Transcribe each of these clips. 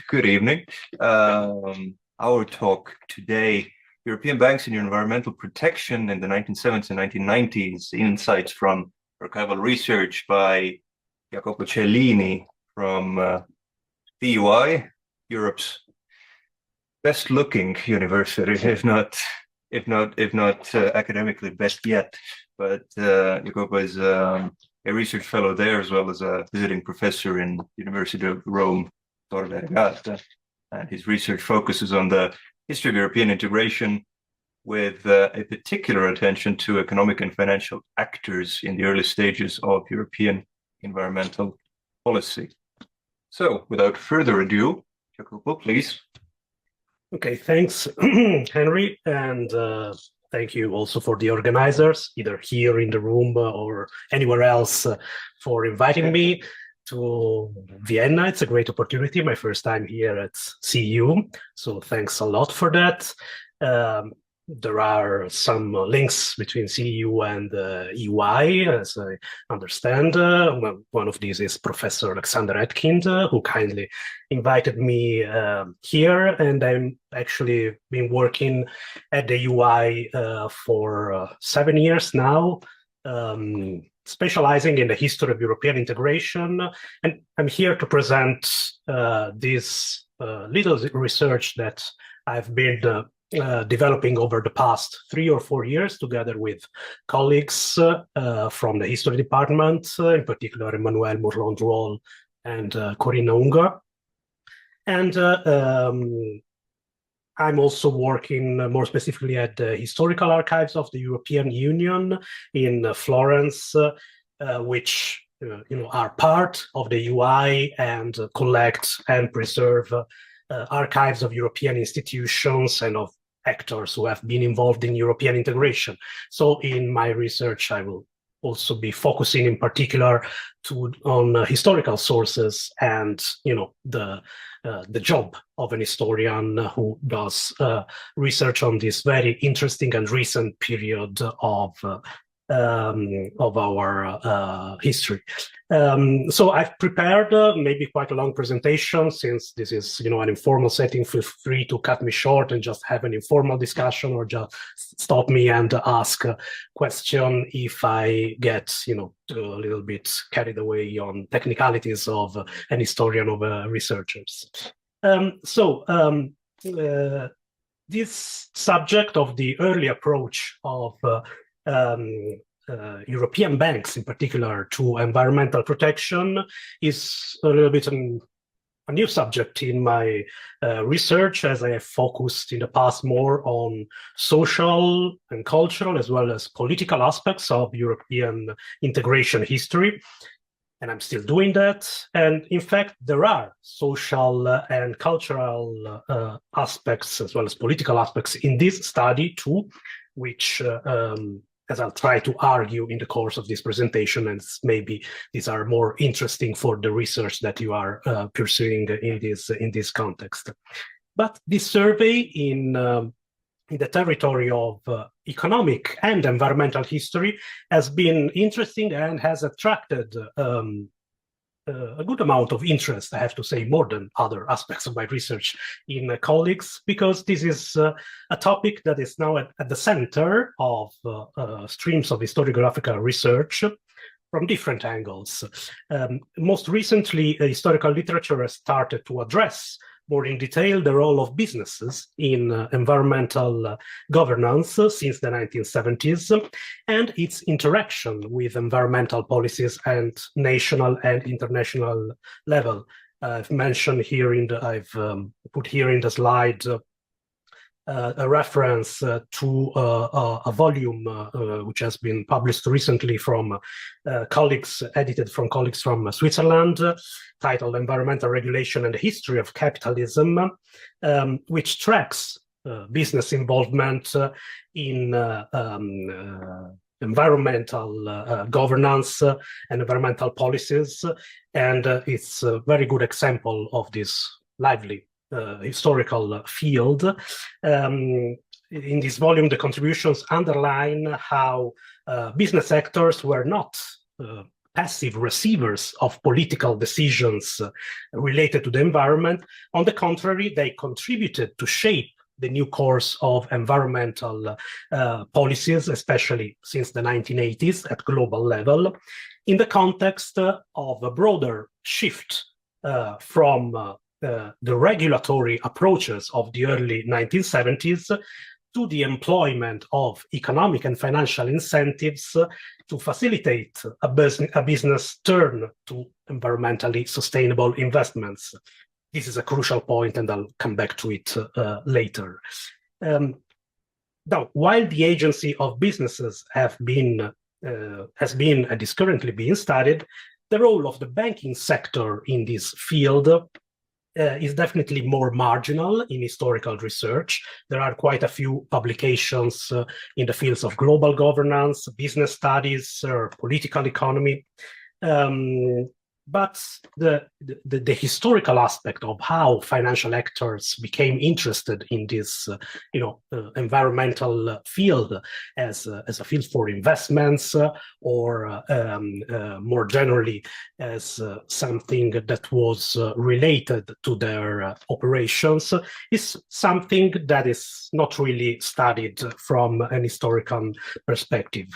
good evening. Our talk today, European Banks and Environmental Protection in the 1970s and 1990s, Insights from Archival Research by Jacopo Cellini from DUI, Europe's best-looking university, if not academically best yet. But Jacopo is a research fellow there, as well as a visiting professor in the University of Rome, Tor Vergata. And his research focuses on the history of European integration with a particular attention to economic and financial actors in the early stages of European environmental policy. So, without further ado, Jacopo, please. Okay, thanks, Henry, and thank you also for the organizers, either here in the room or anywhere else, for inviting me to Vienna. It's a great opportunity, my first time here at CEU, so thanks a lot for that. There are some links between CEU and EY, as I understand. One of these is Professor Alexander Etkind, who kindly invited me here, and I'm actually been working at the UI for 7 years now, specializing in the history of European integration, and I'm here to present this little research that I've been developing over the past 3 or 4 years together with colleagues from the history department, in particular Emmanuel Mourlon-Drouol and Corinna Unger. And I'm also working more specifically at the historical archives of the European Union in Florence, which are part of the UI and collect and preserve archives of European institutions and of actors who have been involved in European integration. So in my research, I will also be focusing in particular on historical sources and the job of an historian who does research on this very interesting and recent period of our history. So I've prepared maybe quite a long presentation. Since this is an informal setting, feel free to cut me short and just have an informal discussion, or just stop me and ask a question if I get a little bit carried away on technicalities of an historian of researchers. This subject of the early approach of European banks, in particular, to environmental protection is a little bit a new subject in my research, as I have focused in the past more on social and cultural as well as political aspects of European integration history. And I'm still doing that. And in fact, there are social and cultural aspects as well as political aspects in this study too, which as I'll try to argue in the course of this presentation, and maybe these are more interesting for the research that you are pursuing in this context. But this survey in the territory of economic and environmental history has been interesting and has attracted a good amount of interest, I have to say, more than other aspects of my research in colleagues, because this is a topic that is now at the center of streams of historiographical research from different angles. Most recently, historical literature has started to address more in detail the role of businesses in environmental governance since the 1970s and its interaction with environmental policies at national and international level. I've mentioned here I've put here in the slide a reference to a volume which has been published recently from edited from colleagues from Switzerland, titled Environmental Regulation and the History of Capitalism, which tracks business involvement in environmental governance and environmental policies. And it's a very good example of this lively historical field. In this volume, the contributions underline how business sectors were not passive receivers of political decisions related to the environment. On the contrary, they contributed to shape the new course of environmental policies, especially since the 1980s at global level, in the context of a broader shift from the regulatory approaches of the early 1970s to the employment of economic and financial incentives to facilitate a business turn to environmentally sustainable investments. This is a crucial point, and I'll come back to it later. Now, while the agency of businesses has been and is currently being studied, the role of the banking sector in this field is definitely more marginal in historical research. There are quite a few publications in the fields of global governance, business studies, or political economy. But the historical aspect of how financial actors became interested in this, environmental field as a field for investments, or more generally as something that was related to their operations, is something that is not really studied from an historical perspective.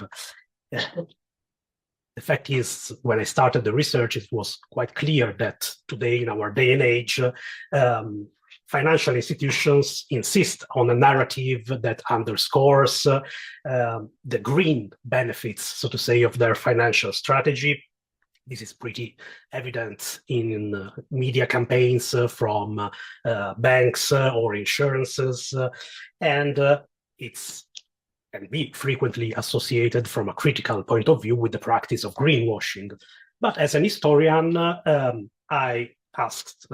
The fact is, when I started the research, it was quite clear that today, in our day and age, financial institutions insist on a narrative that underscores the green benefits, so to say, of their financial strategy. This is pretty evident in media campaigns from banks or insurances, and it's can be frequently associated from a critical point of view with the practice of greenwashing. But as an historian, I asked,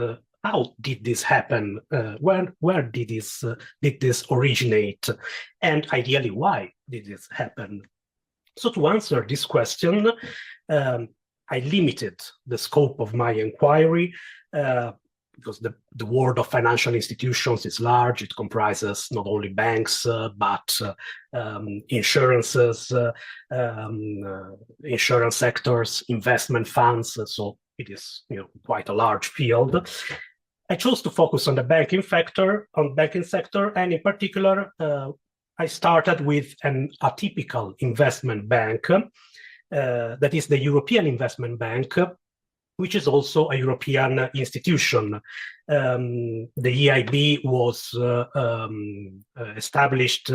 how did this happen? Where did this originate? And ideally, why did this happen? So to answer this question, I limited the scope of my inquiry because the world of financial institutions is large. It comprises not only banks, but insurances, insurance sectors, investment funds. So it is, quite a large field. I chose to focus on the banking sector, and in particular, I started with an atypical investment bank, that is the European Investment Bank, which is also a European institution. The EIB was established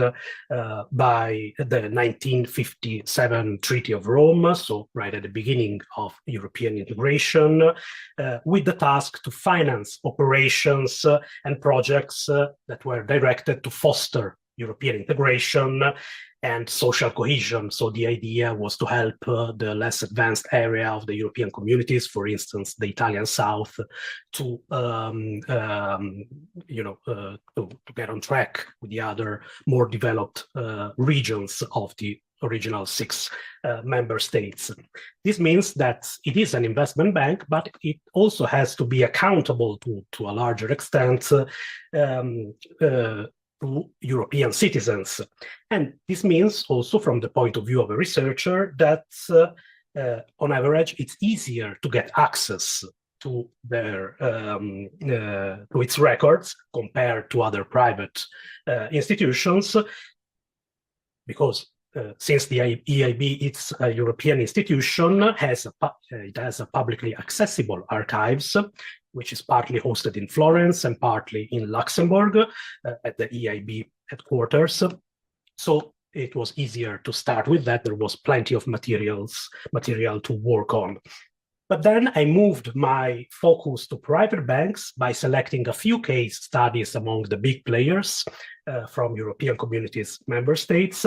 by the 1957 Treaty of Rome, so right at the beginning of European integration, with the task to finance operations and projects that were directed to foster European integration and social cohesion. So the idea was to help the less advanced area of the European communities, for instance, the Italian South, to get on track with the other more developed regions of the original 6 member states. This means that it is an investment bank, but it also has to be accountable to a larger extent to European citizens. And this means also, from the point of view of a researcher, that on average it's easier to get access to their to its records compared to other private institutions, because since the EIB, it's a European institution, it has a publicly accessible archives, which is partly hosted in Florence and partly in Luxembourg at the EIB headquarters. So it was easier to start with that. There was plenty of material to work on. But then I moved my focus to private banks by selecting a few case studies among the big players from European Communities member states.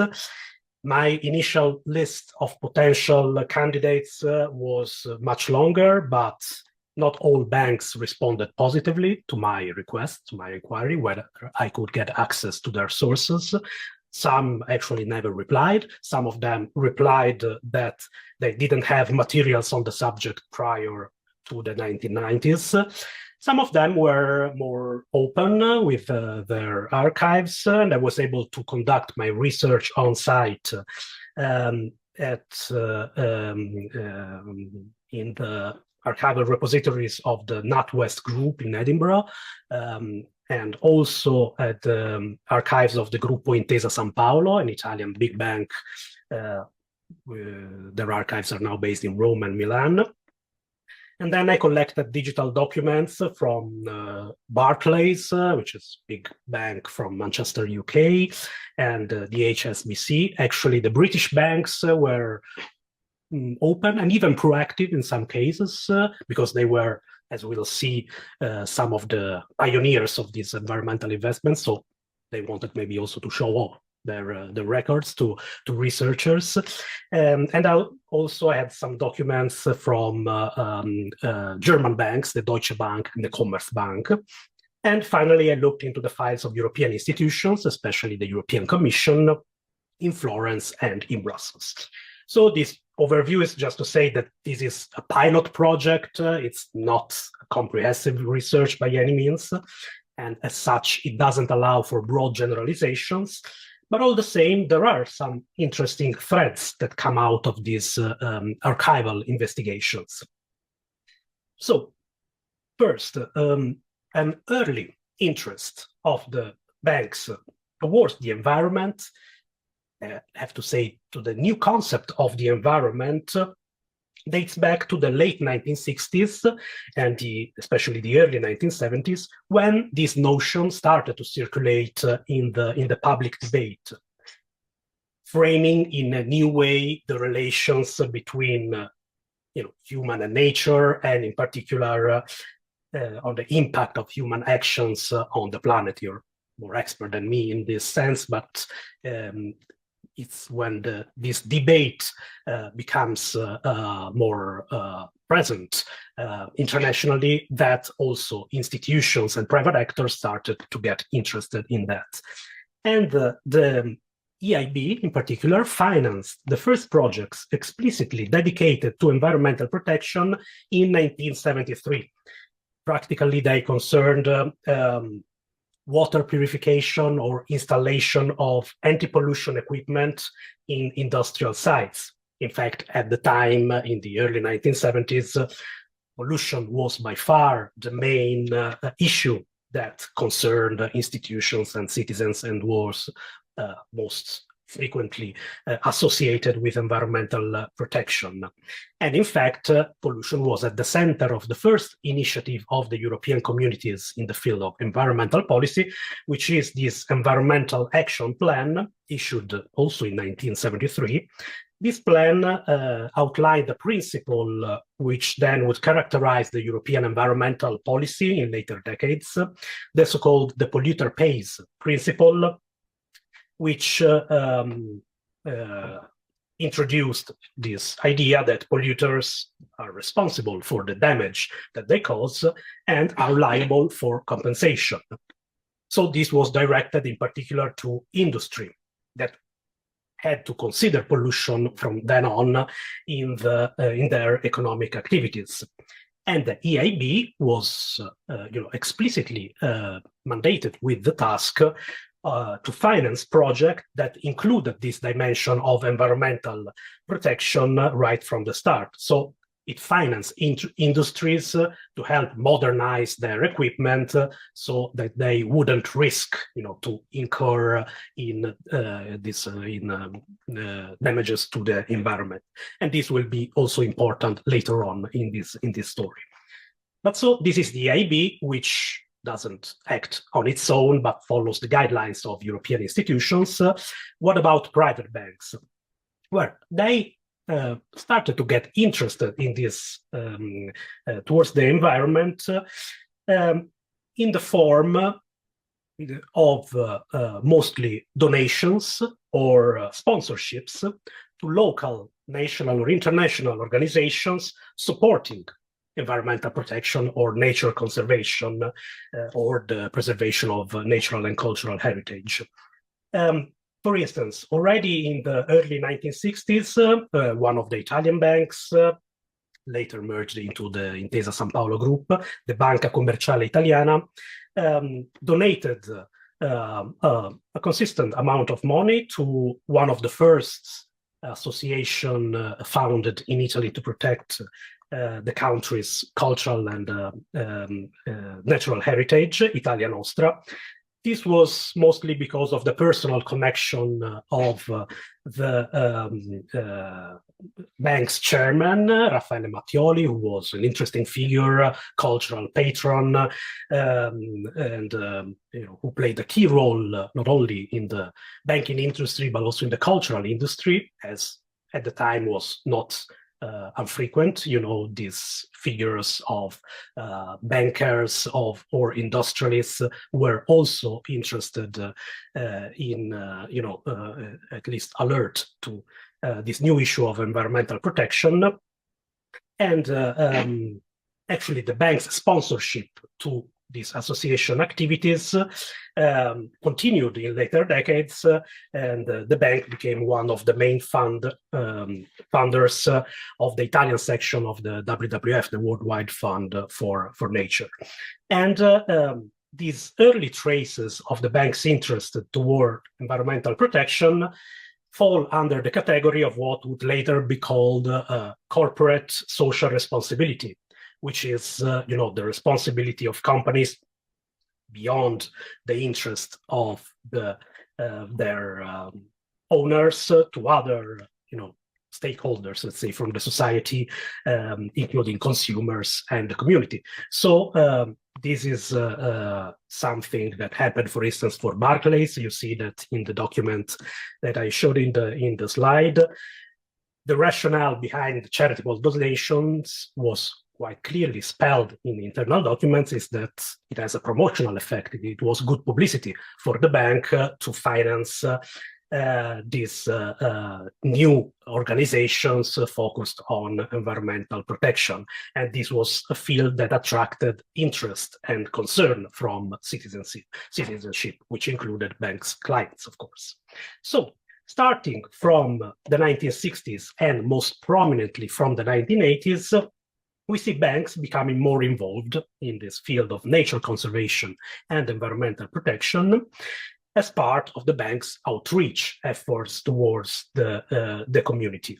My initial list of potential candidates was much longer, but not all banks responded positively to my request, to my inquiry, whether I could get access to their sources. Some actually never replied. Some of them replied that they didn't have materials on the subject prior to the 1990s. Some of them were more open with their archives, and I was able to conduct my research on site. in the archival repositories of the NatWest Group in Edinburgh, and also at the archives of the Gruppo Intesa San Paolo, an Italian big bank. Their archives are now based in Rome and Milan. And then I collected digital documents from Barclays, which is a big bank from Manchester, UK, and the HSBC. Actually, the British banks were open and even proactive in some cases, because they were, as we'll see, some of the pioneers of these environmental investments. So they wanted maybe also to show off the records to researchers. And I also had some documents from German banks, the Deutsche Bank and the Commerzbank. And finally, I looked into the files of European institutions, especially the European Commission in Florence and in Brussels. So this overview is just to say that this is a pilot project. It's not a comprehensive research by any means. And as such, it doesn't allow for broad generalizations. But all the same, there are some interesting threads that come out of these archival investigations. So first, an early interest of the banks towards the environment, I have to say, to the new concept of the environment, dates back to the late 1960s and especially the early 1970s, when this notion started to circulate in the public debate, framing in a new way the relations between human and nature, and in particular on the impact of human actions on the planet. You're more expert than me in this sense, but it's when this debate becomes more present internationally that also institutions and private actors started to get interested in that. And the EIB in particular financed the first projects explicitly dedicated to environmental protection in 1973. Practically, they concerned water purification or installation of anti-pollution equipment in industrial sites. In fact, at the time, in the early 1970s, pollution was by far the main issue that concerned institutions and citizens, and was most frequently associated with environmental protection. And in fact, pollution was at the center of the first initiative of the European communities in the field of environmental policy, which is this Environmental Action Plan, issued also in 1973. This plan outlined the principle which then would characterize the European environmental policy in later decades, the so-called the polluter pays principle, which introduced this idea that polluters are responsible for the damage that they cause and are liable for compensation. So this was directed in particular to industry that had to consider pollution from then on in their economic activities. And the EIB was explicitly mandated with the task to finance projects that included this dimension of environmental protection right from the start. So it financed industries to help modernize their equipment so that they wouldn't risk, to incur in damages to the environment. And this will be also important later on in this story. But so this is the EIB, which doesn't act on its own, but follows the guidelines of European institutions. What about private banks? Well, they started to get interested in this towards the environment in the form of mostly donations or sponsorships to local, national, or international organizations supporting environmental protection or nature conservation or the preservation of natural and cultural heritage. For instance, already in the early 1960s, one of the Italian banks, later merged into the Intesa San Paolo Group, the Banca Commerciale Italiana, donated a consistent amount of money to one of the first association founded in Italy to protect the country's cultural and natural heritage, Italia Nostra. This was mostly because of the personal connection of the bank's chairman, Raffaele Mattioli, who was an interesting figure, cultural patron, and who played a key role not only in the banking industry, but also in the cultural industry, as at the time was not unfrequent. These figures of bankers or industrialists were also interested in, at least alert to this new issue of environmental protection. And actually, the bank's sponsorship to these association activities continued in later decades, and the bank became one of the main funders of the Italian section of the WWF, the Worldwide Fund for Nature. And these early traces of the bank's interest toward environmental protection fall under the category of what would later be called corporate social responsibility, which is, the responsibility of companies beyond the interest of their owners to other, stakeholders, let's say, from the society, including consumers and the community. So this is something that happened, for instance, for Barclays. You see that in the document that I showed in the slide. The rationale behind charitable donations was quite clearly spelled in internal documents, is that it has a promotional effect. It was good publicity for the bank to finance these new organizations focused on environmental protection. And this was a field that attracted interest and concern from citizenship, which included banks' clients, of course. So, starting from the 1960s and most prominently from the 1980s, we see banks becoming more involved in this field of nature conservation and environmental protection as part of the bank's outreach efforts towards the community.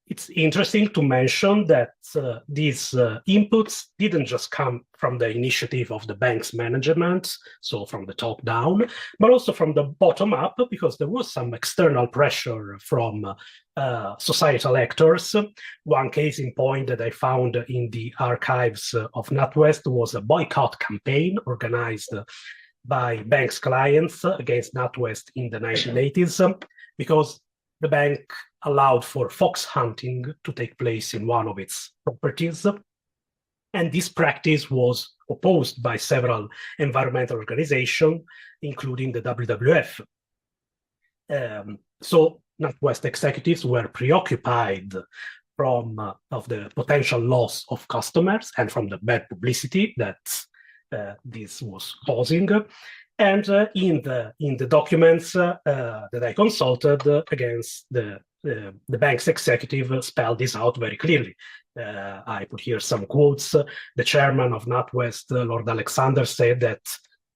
It's interesting to mention that these inputs didn't just come from the initiative of the bank's management, so from the top down, but also from the bottom up, because there was some external pressure from societal actors. One case in point that I found in the archives of NatWest was a boycott campaign organized by bank's clients against NatWest in the 1980s, because the bank allowed for fox hunting to take place in one of its properties. And this practice was opposed by several environmental organizations, including the WWF. So NatWest executives were preoccupied of the potential loss of customers and from the bad publicity that this was causing. And in the documents that I consulted against the bank's executive spelled this out very clearly. I put here some quotes. The chairman of NatWest, Lord Alexander, said that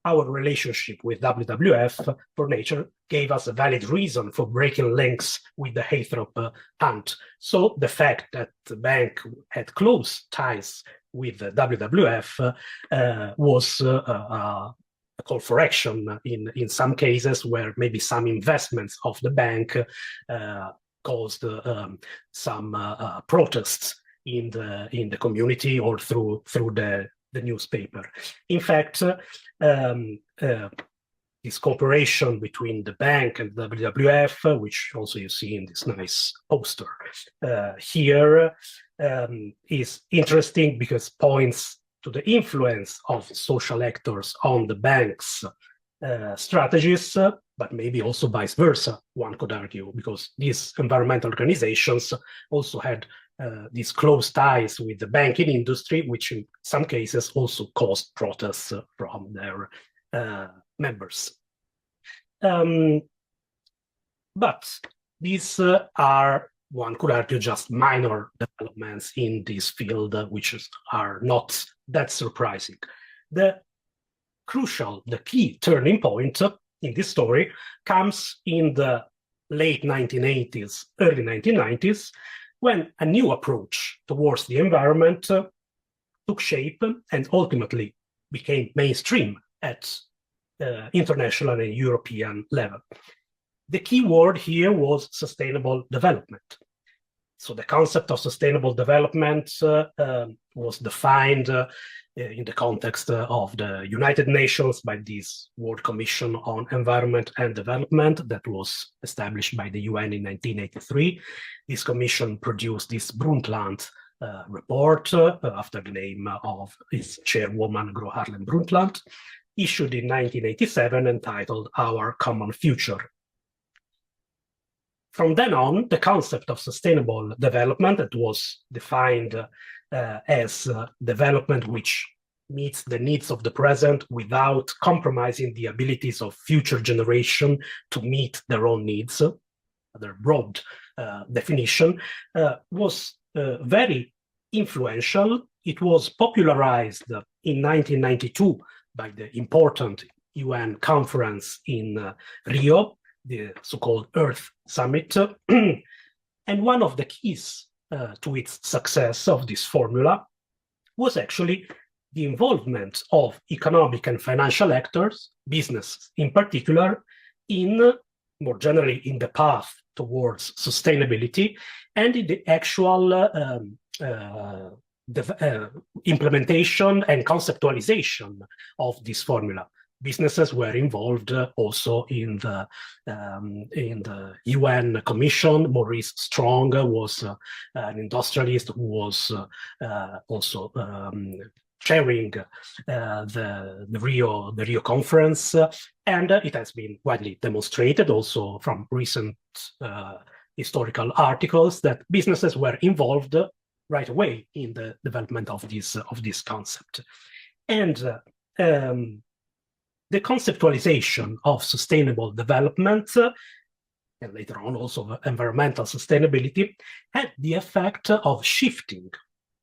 our relationship with WWF for Nature gave us a valid reason for breaking links with the Haythrop hunt. So the fact that the bank had close ties with the WWF was a call for action in some cases where maybe some investments of the bank caused some protests in the community or through the newspaper. In fact, this cooperation between the bank and the WWF, which also you see in this nice poster here, is interesting because points to the influence of social actors on the bank's strategies, but maybe also vice versa, one could argue, because these environmental organizations also had these close ties with the banking industry, which in some cases also caused protests from their members. But these are, one could argue, just minor developments in this field, which are not that surprising. The key turning point in this story comes in the late 1980s, early 1990s, when a new approach towards the environment took shape and ultimately became mainstream at international and European level. The key word here was sustainable development. So the concept of sustainable development was defined in the context of the United Nations by this World Commission on Environment and Development that was established by the UN in 1983. This commission produced this Brundtland report after the name of its chairwoman, Gro Harlem Brundtland, issued in 1987 entitled Our Common Future. From then on, the concept of sustainable development that was defined as development which meets the needs of the present without compromising the abilities of future generations to meet their own needs, their broad definition, was very influential. It was popularized in 1992 by the important UN conference in Rio, the so-called Earth Summit. And one of the keys to its success of this formula was actually the involvement of economic and financial actors, business in particular, in more generally in the path towards sustainability and in the actual implementation and conceptualization of this formula. Businesses were involved also in the UN Commission. Maurice Strong was an industrialist who was also chairing the Rio conference, and it has been widely demonstrated also from recent historical articles that businesses were involved right away in the development of this concept. And the conceptualization of sustainable development, and later on also environmental sustainability, had the effect of shifting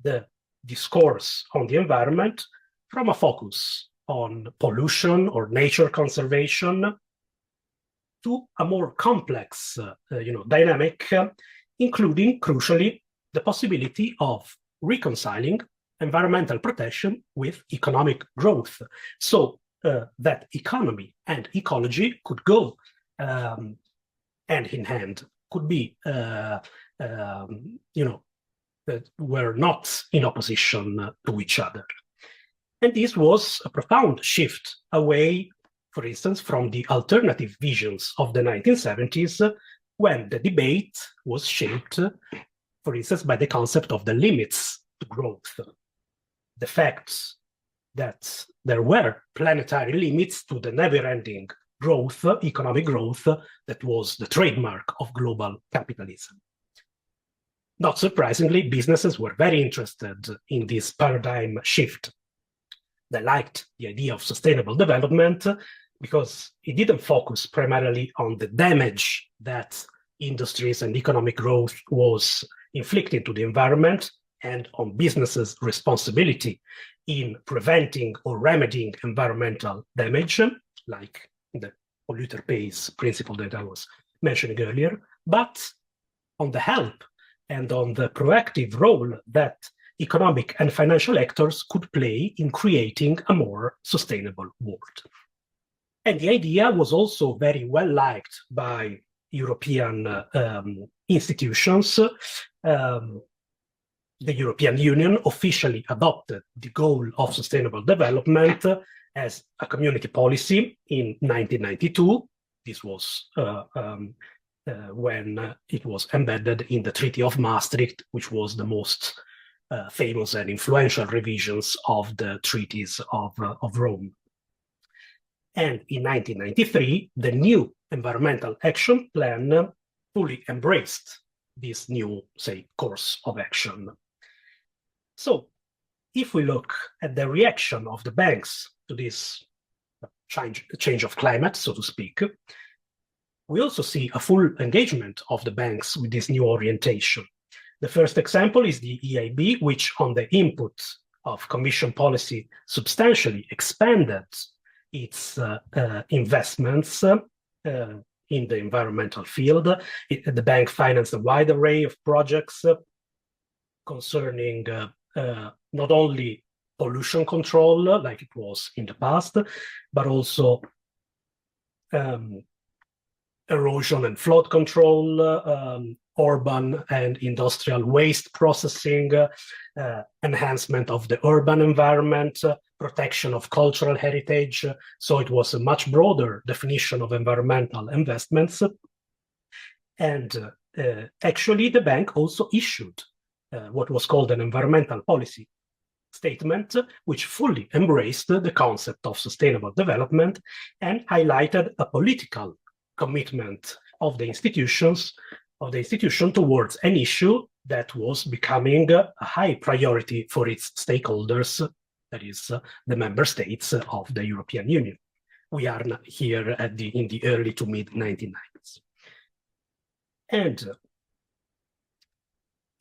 the discourse on the environment from a focus on pollution or nature conservation to a more complex dynamic, including, crucially, the possibility of reconciling environmental protection with economic growth. So that economy and ecology could go hand in hand, could be, that were not in opposition to each other. And this was a profound shift away, for instance, from the alternative visions of the 1970s, when the debate was shaped, for instance, by the concept of the limits to growth, the facts that there were planetary limits to the never-ending growth, economic growth, that was the trademark of global capitalism. Not surprisingly, businesses were very interested in this paradigm shift. They liked the idea of sustainable development because it didn't focus primarily on the damage that industries and economic growth was inflicting to the environment and on businesses' responsibility in preventing or remedying environmental damage, like the polluter pays principle that I was mentioning earlier, but on the help and on the proactive role that economic and financial actors could play in creating a more sustainable world. And the idea was also very well liked by European institutions. The European Union officially adopted the goal of sustainable development as a community policy in 1992. This was when it was embedded in the Treaty of Maastricht, which was the most famous and influential revisions of the treaties of Rome. And in 1993, the new Environmental Action Plan fully embraced this new, course of action. So, if we look at the reaction of the banks to this change of climate, so to speak, we also see a full engagement of the banks with this new orientation. The first example is the EIB, which on the input of Commission policy substantially expanded its investments in the environmental field. The bank financed a wide array of projects concerning not only pollution control, like it was in the past, but also erosion and flood control, urban and industrial waste processing, enhancement of the urban environment, protection of cultural heritage. So it was a much broader definition of environmental investments. And actually, the bank also issued what was called an environmental policy statement, which fully embraced the concept of sustainable development and highlighted a political commitment of the institution towards an issue that was becoming a high priority for its stakeholders, that is, the member states of the European Union. We are here in the early to mid 1990s. And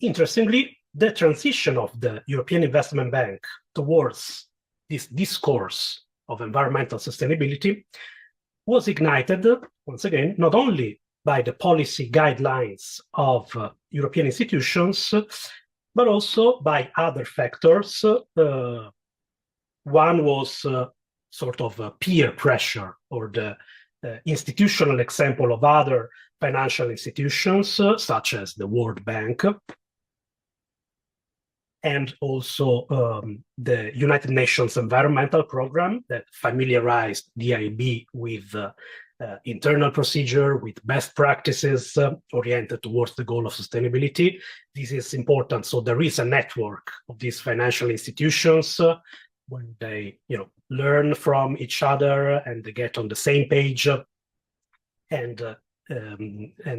interestingly, the transition of the European Investment Bank towards this discourse of environmental sustainability was ignited, once again, not only by the policy guidelines of European institutions, but also by other factors. One was sort of peer pressure, or the institutional example of other financial institutions, such as the World Bank, and also the United Nations Environmental Program that familiarized the EIB with internal procedure, with best practices oriented towards the goal of sustainability. This is important. So there is a network of these financial institutions when they, learn from each other and they get on the same page, and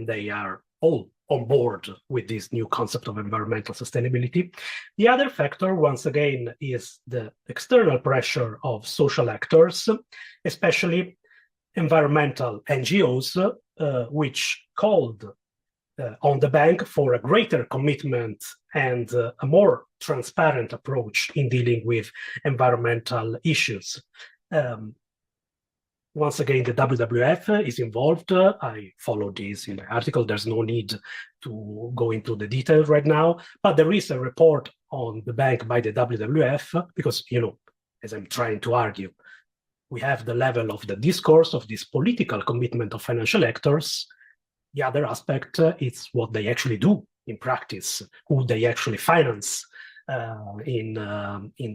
they are all on board with this new concept of environmental sustainability. The other factor, once again, is the external pressure of social actors, especially environmental NGOs, which called on the bank for a greater commitment and a more transparent approach in dealing with environmental issues. Once again, the WWF is involved. I followed this in the article. There's no need to go into the details right now, but there is a report on the bank by the WWF because, as I'm trying to argue, we have the level of the discourse of this political commitment of financial actors. The other aspect is what they actually do in practice, who they actually finance in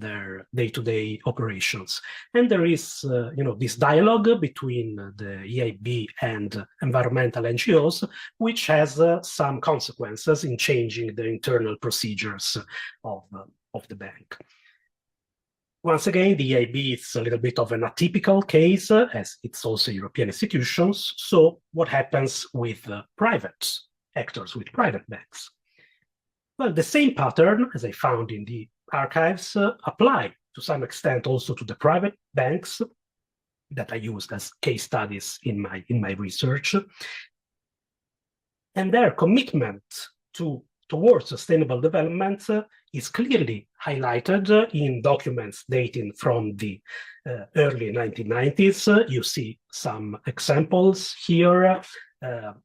their day-to-day operations. And there is, this dialogue between the EIB and environmental NGOs, which has some consequences in changing the internal procedures of the bank. Once again, the EIB is a little bit of an atypical case, as it's also European institutions. So what happens with private actors, with private banks? Well, the same pattern, as I found in the archives, apply to some extent also to the private banks that I used as case studies in my research. And their commitment towards sustainable development is clearly highlighted in documents dating from the early 1990s. You see some examples here.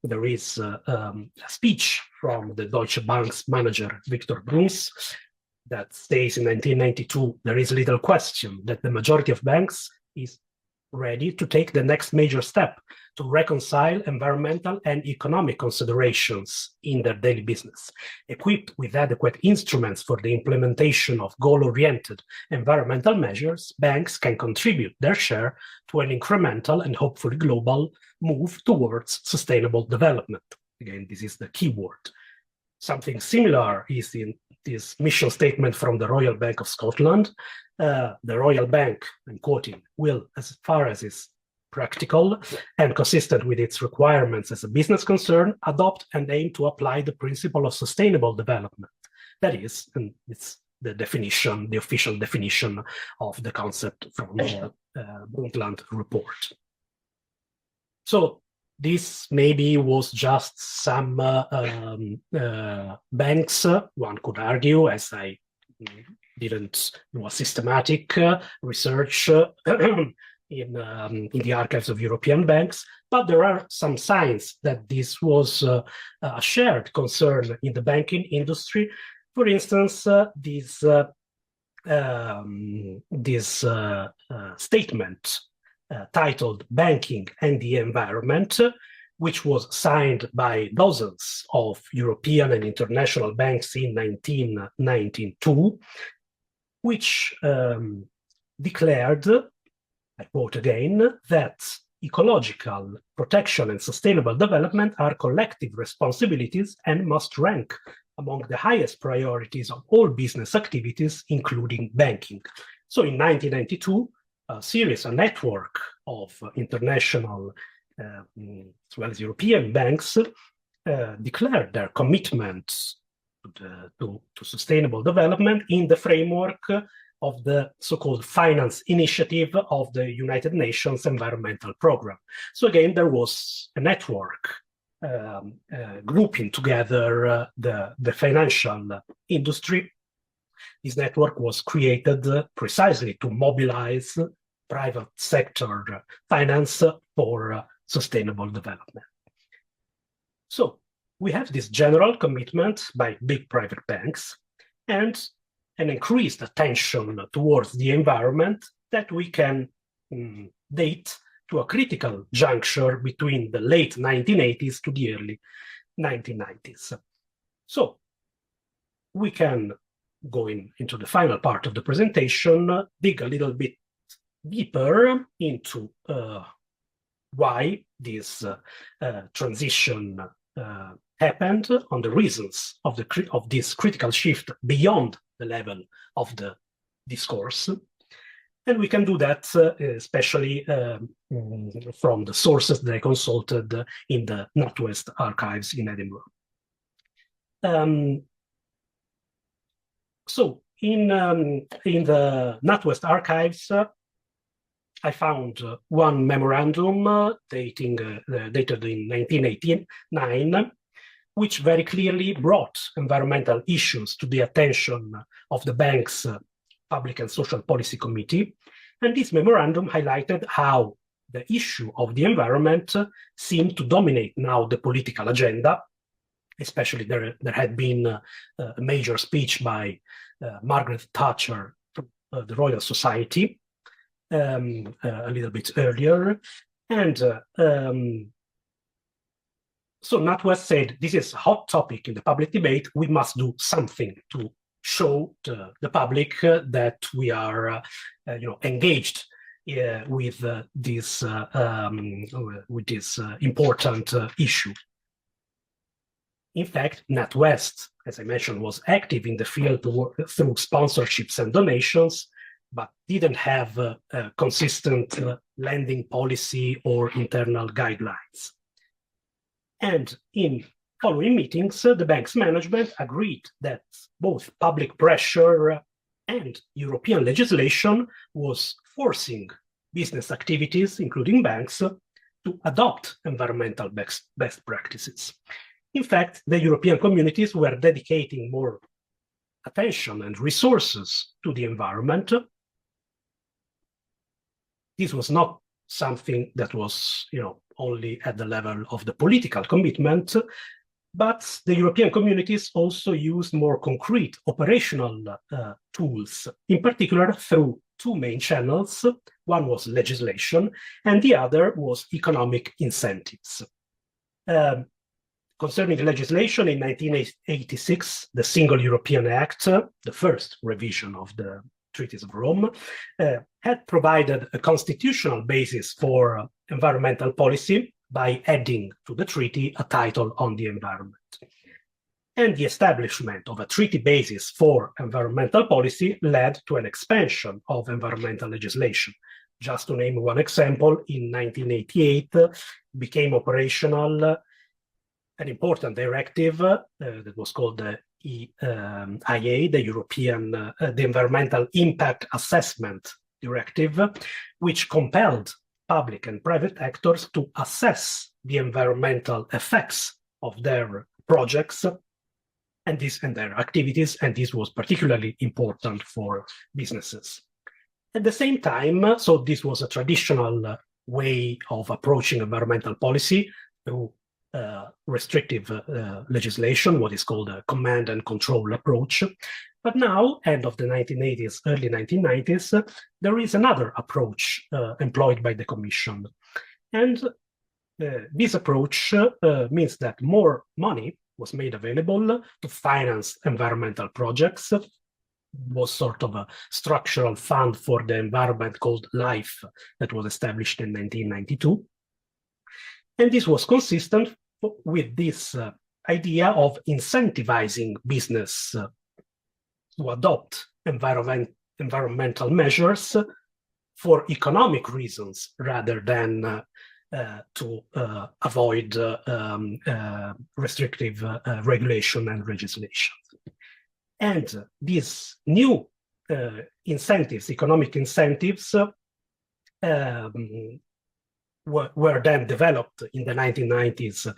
There is a speech from the Deutsche Bank's manager, Victor Bruns, that states in 1992, there is little question that the majority of banks is ready to take the next major step to reconcile environmental and economic considerations in their daily business. Equipped with adequate instruments for the implementation of goal-oriented environmental measures, banks can contribute their share to an incremental and hopefully global move towards sustainable development. Again, this is the key word. Something similar is in this mission statement from the Royal Bank of Scotland. The Royal Bank, I'm quoting, will, as far as is practical and consistent with its requirements as a business concern, adopt and aim to apply the principle of sustainable development. That is, and it's the definition, the official definition of the concept from the Brundtland report. So this maybe was just some banks, one could argue, as I didn't do a systematic research in the archives of European banks, but there are some signs that this was a shared concern in the banking industry. For instance, this statement titled Banking and the Environment, which was signed by dozens of European and international banks in 1992, which declared, I quote again, that ecological protection and sustainable development are collective responsibilities and must rank among the highest priorities of all business activities, including banking. So in 1992, a network of international as well as European banks declared their commitment to sustainable development in the framework of the so-called Finance Initiative of the United Nations Environmental Programme. So again, there was a network grouping together the financial industry. This network was created precisely to mobilize private sector finance for sustainable development. So we have this general commitment by big private banks and an increased attention towards the environment that we can date to a critical juncture between the late 1980s to the early 1990s. So we can go into the final part of the presentation, dig a little bit deeper into why this transition happened, on the reasons of this critical shift beyond the level of the discourse. And we can do that especially from the sources that I consulted in the NatWest archives in Edinburgh. So in the NatWest archives, I found one memorandum dated in 1989, which very clearly brought environmental issues to the attention of the bank's Public and Social Policy Committee. And this memorandum highlighted how the issue of the environment seemed to dominate now the political agenda. Especially there had been a major speech by Margaret Thatcher to the Royal Society a little bit earlier. And so NatWest said, this is a hot topic in the public debate. We must do something to show the public that we are engaged with this important issue. In fact, NatWest, as I mentioned, was active in the field through sponsorships and donations, but didn't have a consistent lending policy or internal guidelines. And in following meetings, the bank's management agreed that both public pressure and European legislation was forcing business activities, including banks, to adopt environmental best practices. In fact, the European communities were dedicating more attention and resources to the environment. This was not something that was, only at the level of the political commitment, but the European communities also used more concrete operational tools, in particular through two main channels. One was legislation, and the other was economic incentives. Concerning legislation, in 1986, the Single European Act, the first revision of the Treaties of Rome, had provided a constitutional basis for environmental policy by adding to the treaty a title on the environment. And the establishment of a treaty basis for environmental policy led to an expansion of environmental legislation. Just to name one example, in 1988 became operational an important directive that was called the EIA, the European the Environmental Impact Assessment Directive, which compelled public and private actors to assess the environmental effects of their projects and their activities, and this was particularly important for businesses. At the same time, so this was a traditional way of approaching environmental policy through restrictive legislation, what is called a command and control approach. But now, end of the 1980s, early 1990s, there is another approach employed by the Commission. And this approach means that more money was made available to finance environmental projects. Was sort of a structural fund for the environment called LIFE that was established in 1992. And this was consistent with this idea of incentivizing business to adopt environmental measures for economic reasons rather than to avoid restrictive regulation and legislation. And these new incentives, economic incentives, were then developed in the 1990s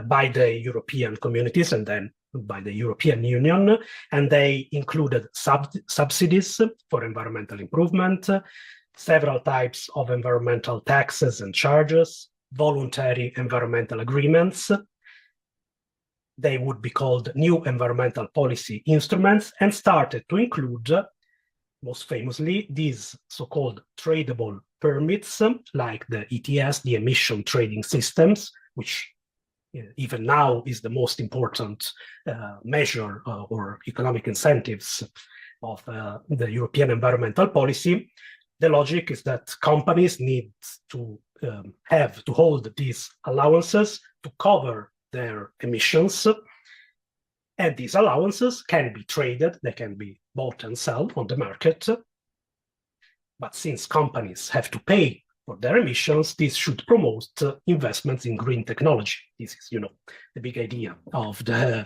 by the European communities and then by the European Union, and they included subsidies for environmental improvement, several types of environmental taxes and charges, voluntary environmental agreements. They would be called new environmental policy instruments and started to include, most famously, these so-called tradable permits, like the ETS, the emission trading systems, which even now is the most important measure or economic incentives of the European environmental policy. The logic is that companies need to have to hold these allowances to cover their emissions, and these allowances can be traded, they can be bought and sold on the market. But since companies have to pay for their emissions, this should promote investments in green technology. This is, the big idea of the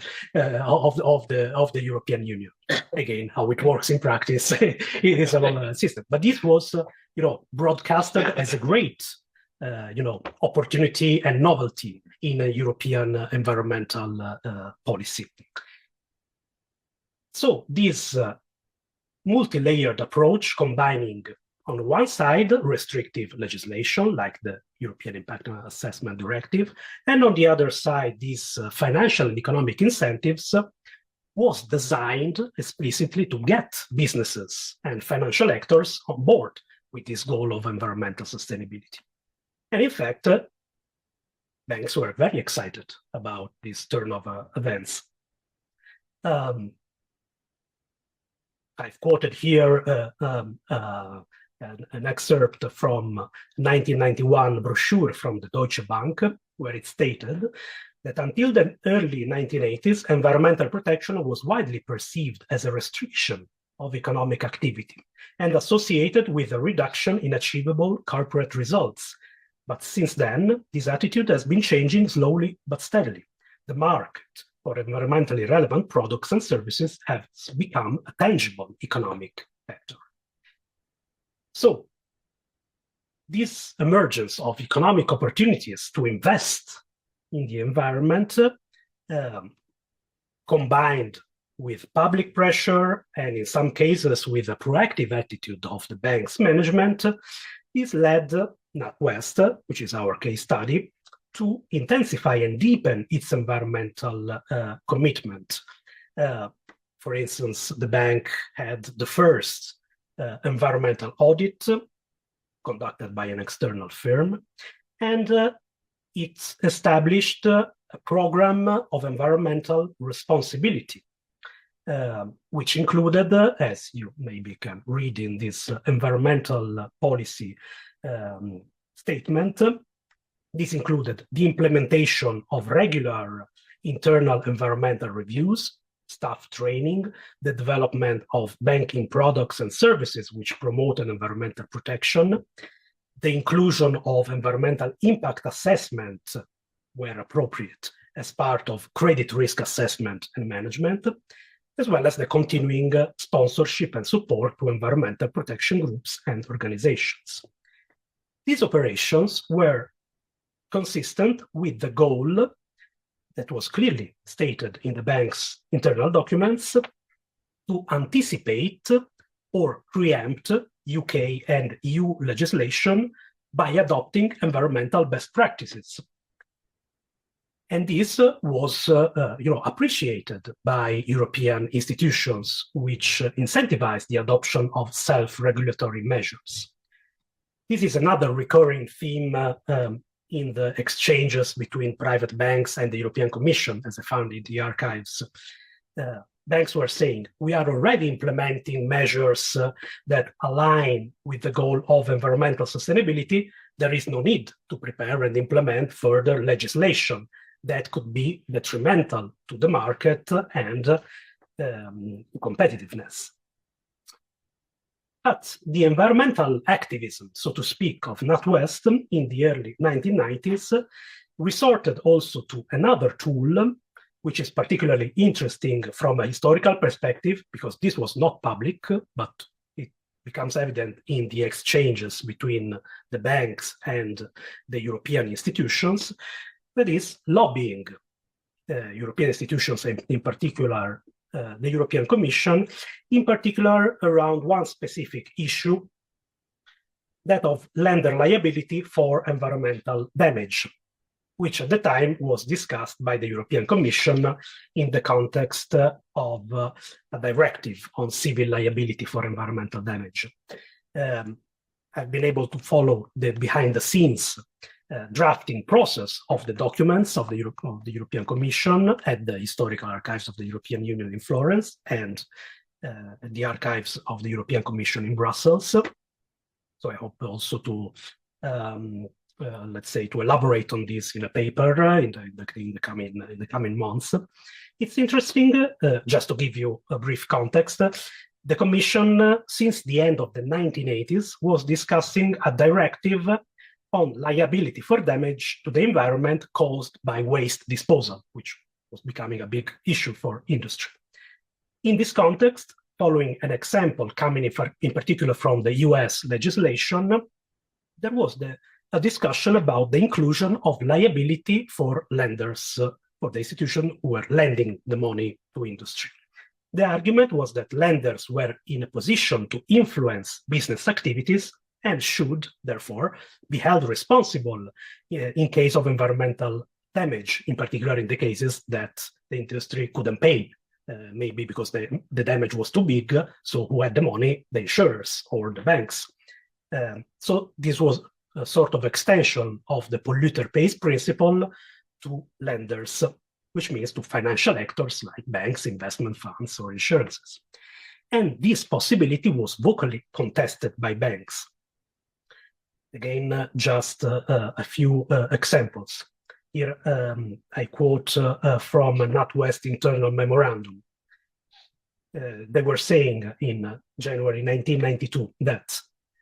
European Union. Again, how it works in practice, it is a long system. But this was, broadcasted as a great opportunity and novelty in a European environmental policy. So this multi-layered approach combining, on one side, restrictive legislation like the European Impact Assessment Directive, and on the other side, these financial and economic incentives was designed explicitly to get businesses and financial actors on board with this goal of environmental sustainability. And in fact, banks were very excited about this turn of events. I've quoted here an excerpt from 1991 brochure from the Deutsche Bank, where it stated that until the early 1980s, environmental protection was widely perceived as a restriction of economic activity and associated with a reduction in achievable corporate results. But since then, this attitude has been changing slowly but steadily. The market for environmentally relevant products and services has become a tangible economic factor. So, this emergence of economic opportunities to invest in the environment, combined with public pressure and in some cases with a proactive attitude of the bank's management, this led NatWest, which is our case study, to intensify and deepen its environmental commitment. For instance, the bank had the first environmental audit conducted by an external firm, and it established a program of environmental responsibility, which included, as you maybe can read in this environmental policy statement, this included the implementation of regular internal environmental reviews, staff training, the development of banking products and services which promote environmental protection, the inclusion of environmental impact assessment where appropriate as part of credit risk assessment and management, as well as the continuing sponsorship and support to environmental protection groups and organizations. These operations were consistent with the goal that was clearly stated in the bank's internal documents to anticipate or preempt UK and EU legislation by adopting environmental best practices. And this was appreciated by European institutions, which incentivized the adoption of self-regulatory measures. This is another recurring theme in the exchanges between private banks and the European Commission, as I found in the archives. Banks were saying, we are already implementing measures that align with the goal of environmental sustainability. There is no need to prepare and implement further legislation that could be detrimental to the market and competitiveness. But the environmental activism, so to speak, of NatWest in the early 1990s resorted also to another tool, which is particularly interesting from a historical perspective, because this was not public, but it becomes evident in the exchanges between the banks and the European institutions, that is lobbying European institutions, and in particular the European Commission, in particular around one specific issue, that of lender liability for environmental damage, which at the time was discussed by the European Commission in the context of a directive on civil liability for environmental damage. I've been able to follow the behind-the-scenes drafting process of the documents of the European Commission at the historical archives of the European Union in Florence and the archives of the European Commission in Brussels. So I hope also to let's say, to elaborate on this in a paper in the coming months. It's interesting, just to give you a brief context, the Commission, since the end of the 1980s, was discussing a directive on liability for damage to the environment caused by waste disposal, which was becoming a big issue for industry. In this context, following an example coming in particular from the US legislation, there was a discussion about the inclusion of liability for lenders, for the institution who were lending the money to industry. The argument was that lenders were in a position to influence business activities and should, therefore, be held responsible in case of environmental damage, in particular in the cases that the industry couldn't pay, maybe because the damage was too big, so who had the money? The insurers or the banks. So this was a sort of extension of the polluter pays principle to lenders, which means to financial actors like banks, investment funds, or insurances. And this possibility was vocally contested by banks. Again, just a few examples. Here, I quote from a NatWest internal memorandum. They were saying in January 1992 that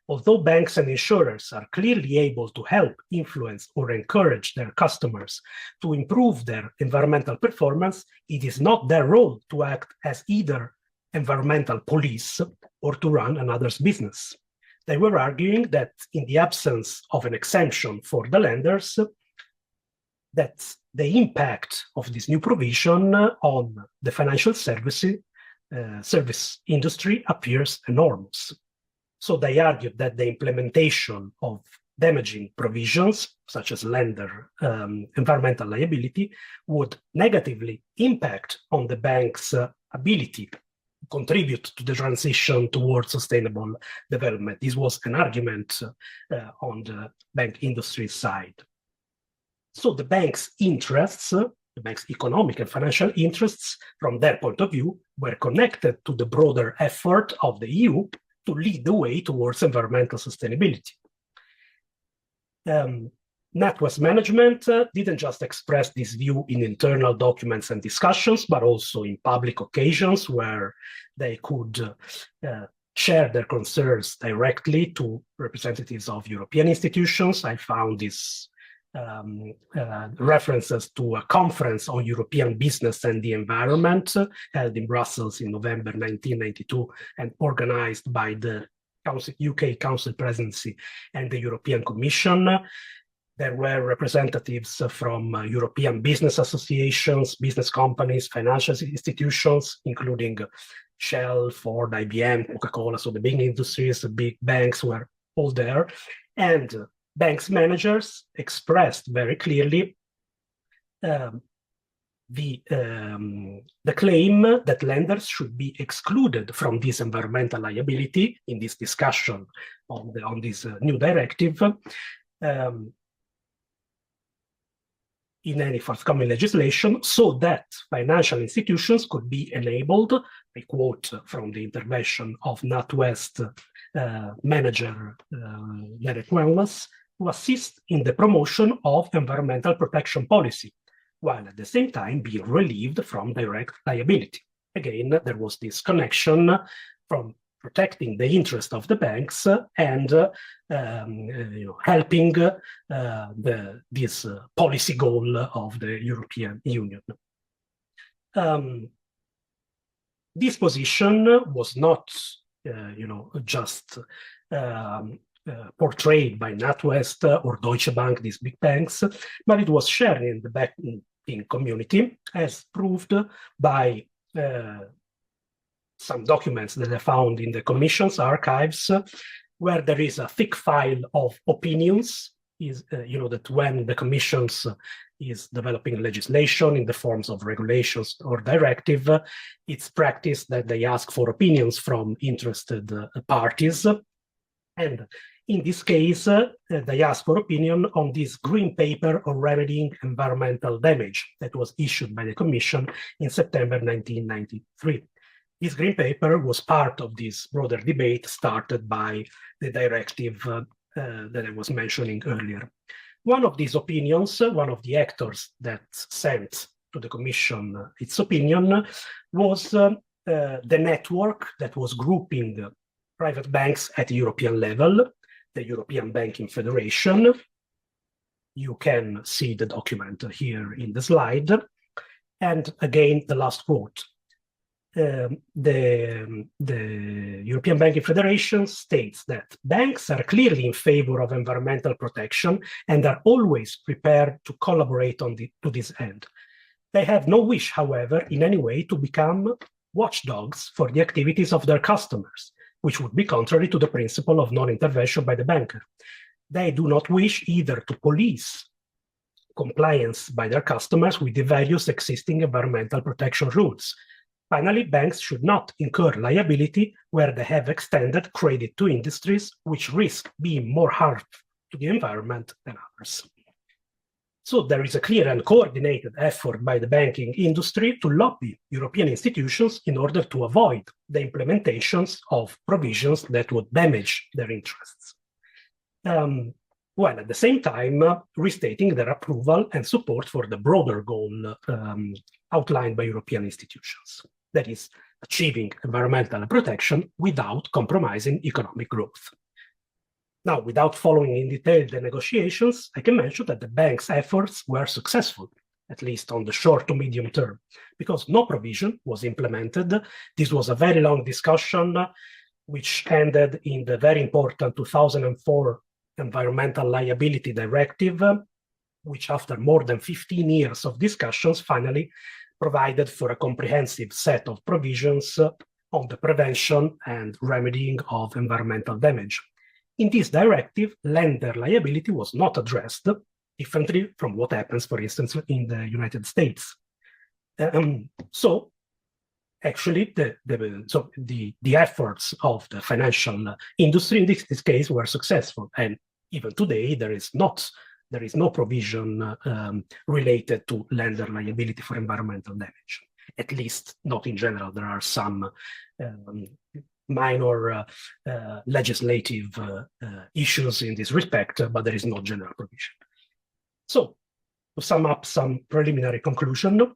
although banks and insurers are clearly able to help influence or encourage their customers to improve their environmental performance, it is not their role to act as either environmental police or to run another's business. They were arguing that in the absence of an exemption for the lenders, that the impact of this new provision on the financial service industry appears enormous. So they argued that the implementation of damaging provisions, such as lender environmental liability, would negatively impact on the bank's ability to contribute to the transition towards sustainable development. This was an argument on the bank industry side. So the bank's interests, the bank's economic and financial interests, from their point of view, were connected to the broader effort of the EU to lead the way towards environmental sustainability. NatWest management didn't just express this view in internal documents and discussions, but also in public occasions where they could share their concerns directly to representatives of European institutions. I found these references to a conference on European business and the environment held in Brussels in November 1992 and organized by the UK Council Presidency and the European Commission. There were representatives from European business associations, business companies, financial institutions, including Shell, Ford, IBM, Coca-Cola, so the big industries, the big banks were all there. And banks managers expressed very clearly the claim that lenders should be excluded from this environmental liability in this discussion on this new directive in any forthcoming legislation, so that financial institutions could be enabled, I quote from the intervention of NatWest manager Derek Wellness, to assist in the promotion of environmental protection policy, while at the same time being relieved from direct liability. Again, there was this connection from protecting the interest of the banks and helping this policy goal of the European Union. This position was not, just portrayed by NatWest or Deutsche Bank, these big banks, but it was shared in the banking community, as proved by some documents that I found in the Commission's archives, where there is a thick file of opinions. That when the Commission's is developing legislation in the forms of regulations or directive, it's practice that they ask for opinions from interested parties. And in this case, they asked for opinion on this green paper on remedying environmental damage that was issued by the Commission in September 1993. This green paper was part of this broader debate started by the directive that I was mentioning earlier. One of these opinions, one of the actors that sent to the Commission its opinion, was the network that was grouping private banks at the European level, the European Banking Federation. You can see the document here in the slide. And again, the last quote. The European Banking Federation states that banks are clearly in favor of environmental protection and are always prepared to collaborate to this end. They have no wish, however, in any way to become watchdogs for the activities of their customers, which would be contrary to the principle of non-intervention by the banker. They do not wish either to police compliance by their customers with the various existing environmental protection rules. Finally, banks should not incur liability where they have extended credit to industries which risk being more harmful to the environment than others. So there is a clear and coordinated effort by the banking industry to lobby European institutions in order to avoid the implementations of provisions that would damage their interests, while at the same time restating their approval and support for the broader goal outlined by European institutions. That is, achieving environmental protection without compromising economic growth. Now, without following in detail the negotiations, I can mention that the bank's efforts were successful, at least on the short to medium term, because no provision was implemented. This was a very long discussion, which ended in the very important 2004 Environmental Liability Directive, which after more than 15 years of discussions finally provided for a comprehensive set of provisions on the prevention and remedying of environmental damage. In this directive, lender liability was not addressed, differently from what happens, for instance, in the United States. So, actually, the efforts of the financial industry in this case were successful, and even today there is no provision related to lender liability for environmental damage. At least not in general. There are some minor legislative issues in this respect, but there is no general provision. So, to sum up some preliminary conclusion,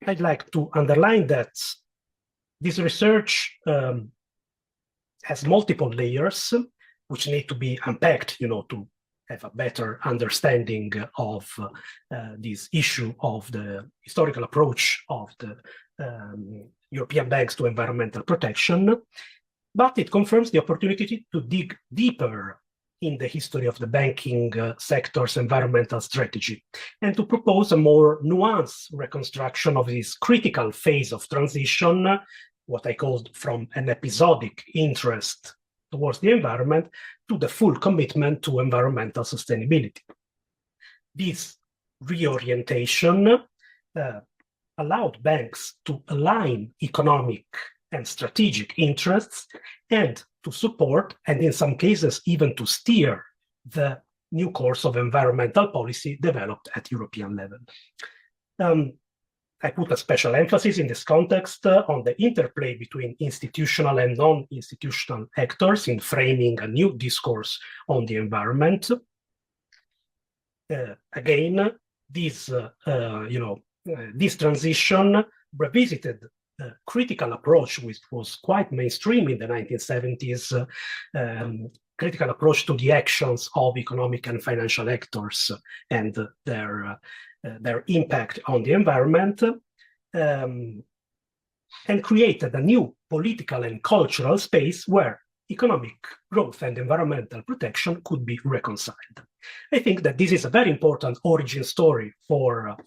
I'd like to underline that this research has multiple layers which need to be unpacked, to have a better understanding of this issue of the historical approach of the European banks to environmental protection. But it confirms the opportunity to dig deeper in the history of the banking sector's environmental strategy, and to propose a more nuanced reconstruction of this critical phase of transition, what I called from an episodic interest towards the environment to the full commitment to environmental sustainability. This reorientation allowed banks to align economic and strategic interests and to support, and in some cases even to steer, the new course of environmental policy developed at European level. I put a special emphasis in this context on the interplay between institutional and non-institutional actors in framing a new discourse on the environment. Again, this transition revisited a critical approach, which was quite mainstream in the 1970s, critical approach to the actions of economic and financial actors and their impact on the environment, and created a new political and cultural space where economic growth and environmental protection could be reconciled. I think that this is a very important origin story for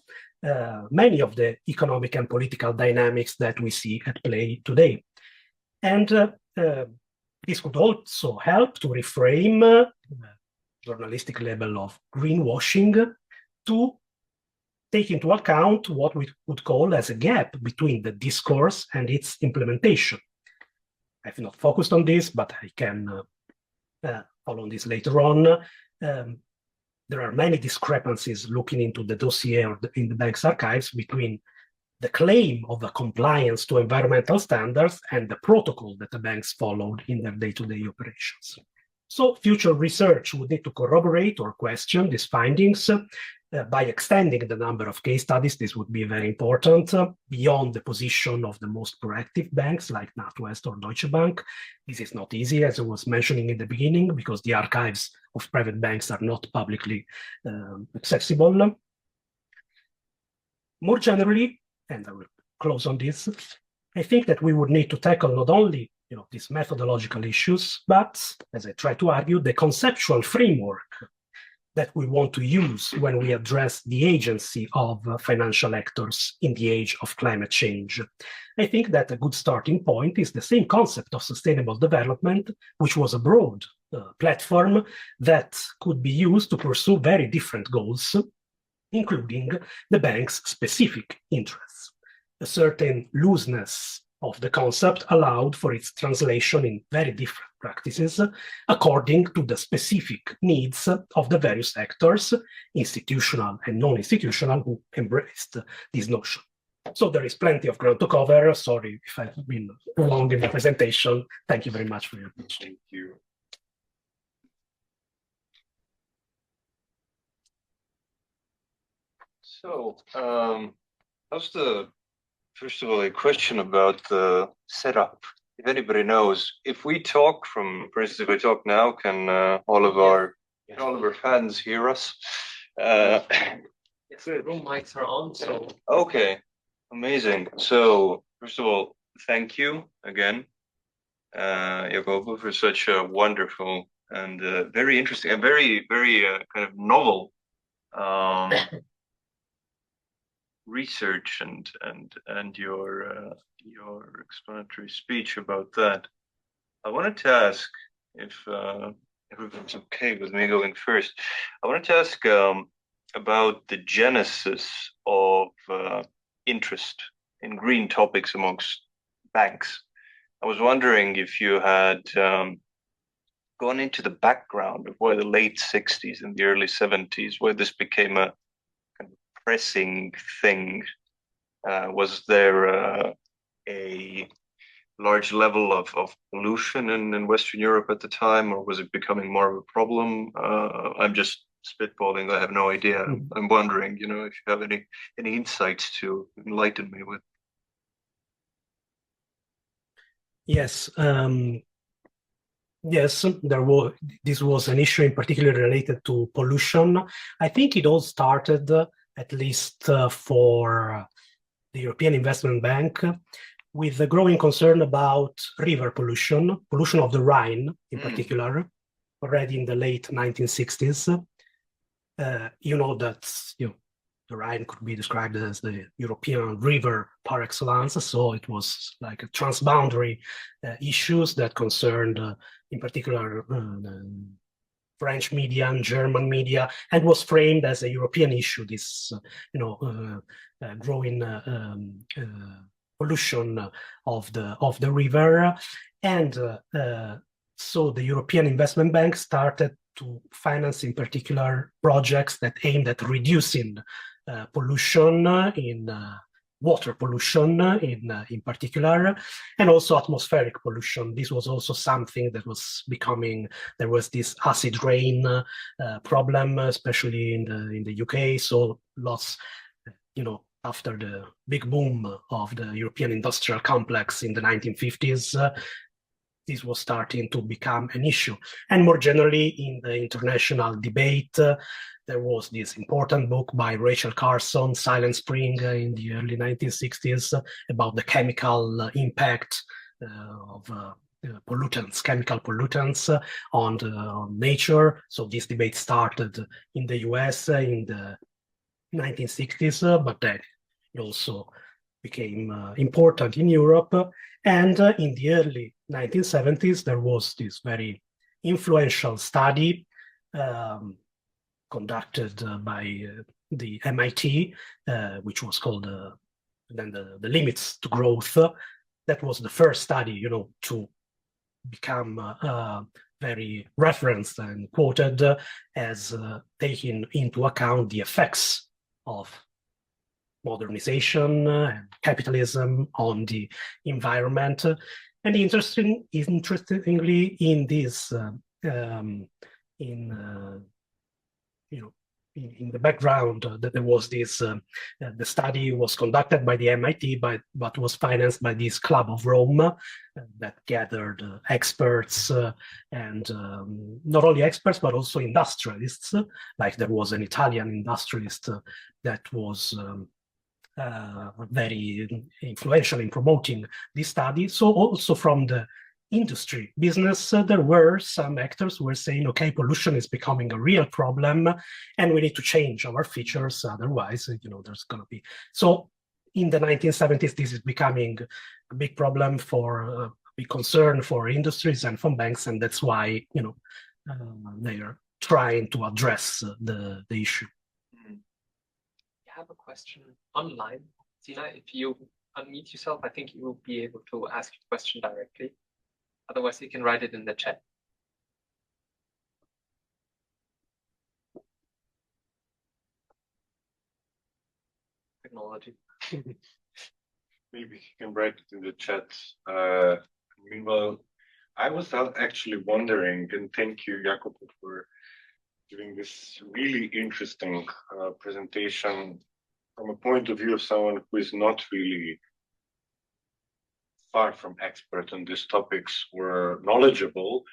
many of the economic and political dynamics that we see at play today. And this could also help to reframe journalistic level of greenwashing to take into account what we would call as a gap between the discourse and its implementation. I've not focused on this, but I can follow on this later on. There are many discrepancies looking into the dossier or in the bank's archives between the claim of a compliance to environmental standards and the protocol that the banks followed in their day-to-day operations. So future research would need to corroborate or question these findings. By extending the number of case studies, this would be very important beyond the position of the most proactive banks like NatWest or Deutsche Bank. This is not easy, as I was mentioning in the beginning, because the archives of private banks are not publicly accessible. More generally, and I will close on this, I think that we would need to tackle not only these methodological issues, but, as I try to argue, the conceptual framework that we want to use when we address the agency of financial actors in the age of climate change. I think that a good starting point is the same concept of sustainable development, which was a broad platform that could be used to pursue very different goals, including the bank's specific interests. A certain looseness of the concept allowed for its translation in very different practices according to the specific needs of the various actors, institutional and non-institutional, who embraced this notion. So there is plenty of ground to cover. Sorry if I've been long in the presentation. Thank you very much for your attention. Thank you. So, first of all, a question about the setup. If anybody knows, if we talk for instance, if we talk now, can all of our fans hear us? Yes, the room mics are on, so. Okay, amazing. So, first of all, thank you again, Jacopo, for such a wonderful and very interesting and very, very kind of novel research and your explanatory speech about that. I wanted to ask, if everyone's okay with me going first, I wanted to ask about the genesis of interest in green topics amongst banks. I was wondering if you had gone into the background of why the late 60s and the early 70s, where this became a kind of pressing thing. Was there a large level of pollution in Western Europe at the time, or was it becoming more of a problem? I'm just spitballing. I have no idea. I'm wondering, if you have any insights to enlighten me with. Yes. Yes, this was an issue in particular related to pollution. I think it all started, at least for the European Investment Bank, with a growing concern about river pollution of the Rhine in particular. already in the late 1960s. You know that the Rhine could be described as the European river par excellence, so it was like a transboundary issues that concerned, in particular, French media and German media, and was framed as a European issue. This, growing pollution of the river, and so the European Investment Bank started to finance, in particular, projects that aimed at reducing pollution in water pollution in particular, and also atmospheric pollution. This was also something that was becoming, there was this acid rain problem, especially in the UK. So lots, after the big boom of the European industrial complex in the 1950s, this was starting to become an issue. And more generally, in the international debate, there was this important book by Rachel Carson, Silent Spring, in the early 1960s, about the chemical impact of chemical pollutants on nature. So this debate started in the US in the 1960s, but then it also became important in Europe. And in the early 1970s, there was this very influential study conducted by the MIT, which was called then the Limits to Growth. That was the first study, to become very referenced and quoted as taking into account the effects of modernization and capitalism on the environment. And interestingly, in this, in the background, that there was this, the study was conducted by the MIT, but was financed by this Club of Rome that gathered experts and not only experts, but also industrialists. Like there was an Italian industrialist that was very influential in promoting this study. So also from the industry business, there were some actors who were saying, okay, pollution is becoming a real problem and we need to change our features, otherwise, there's going to be. So in the 1970s, this is becoming a big problem for, a big concern for industries and from banks, and that's why, they are trying to address the issue. I have a question online. Sina, if you unmute yourself, I think you will be able to ask your question directly. Otherwise, you can write it in the chat. Technology. Maybe you can write it in the chat. Meanwhile, I was actually wondering, and thank you, Jacopo, for doing this really interesting presentation from a point of view of someone who is not really far from expert on these topics or knowledgeable,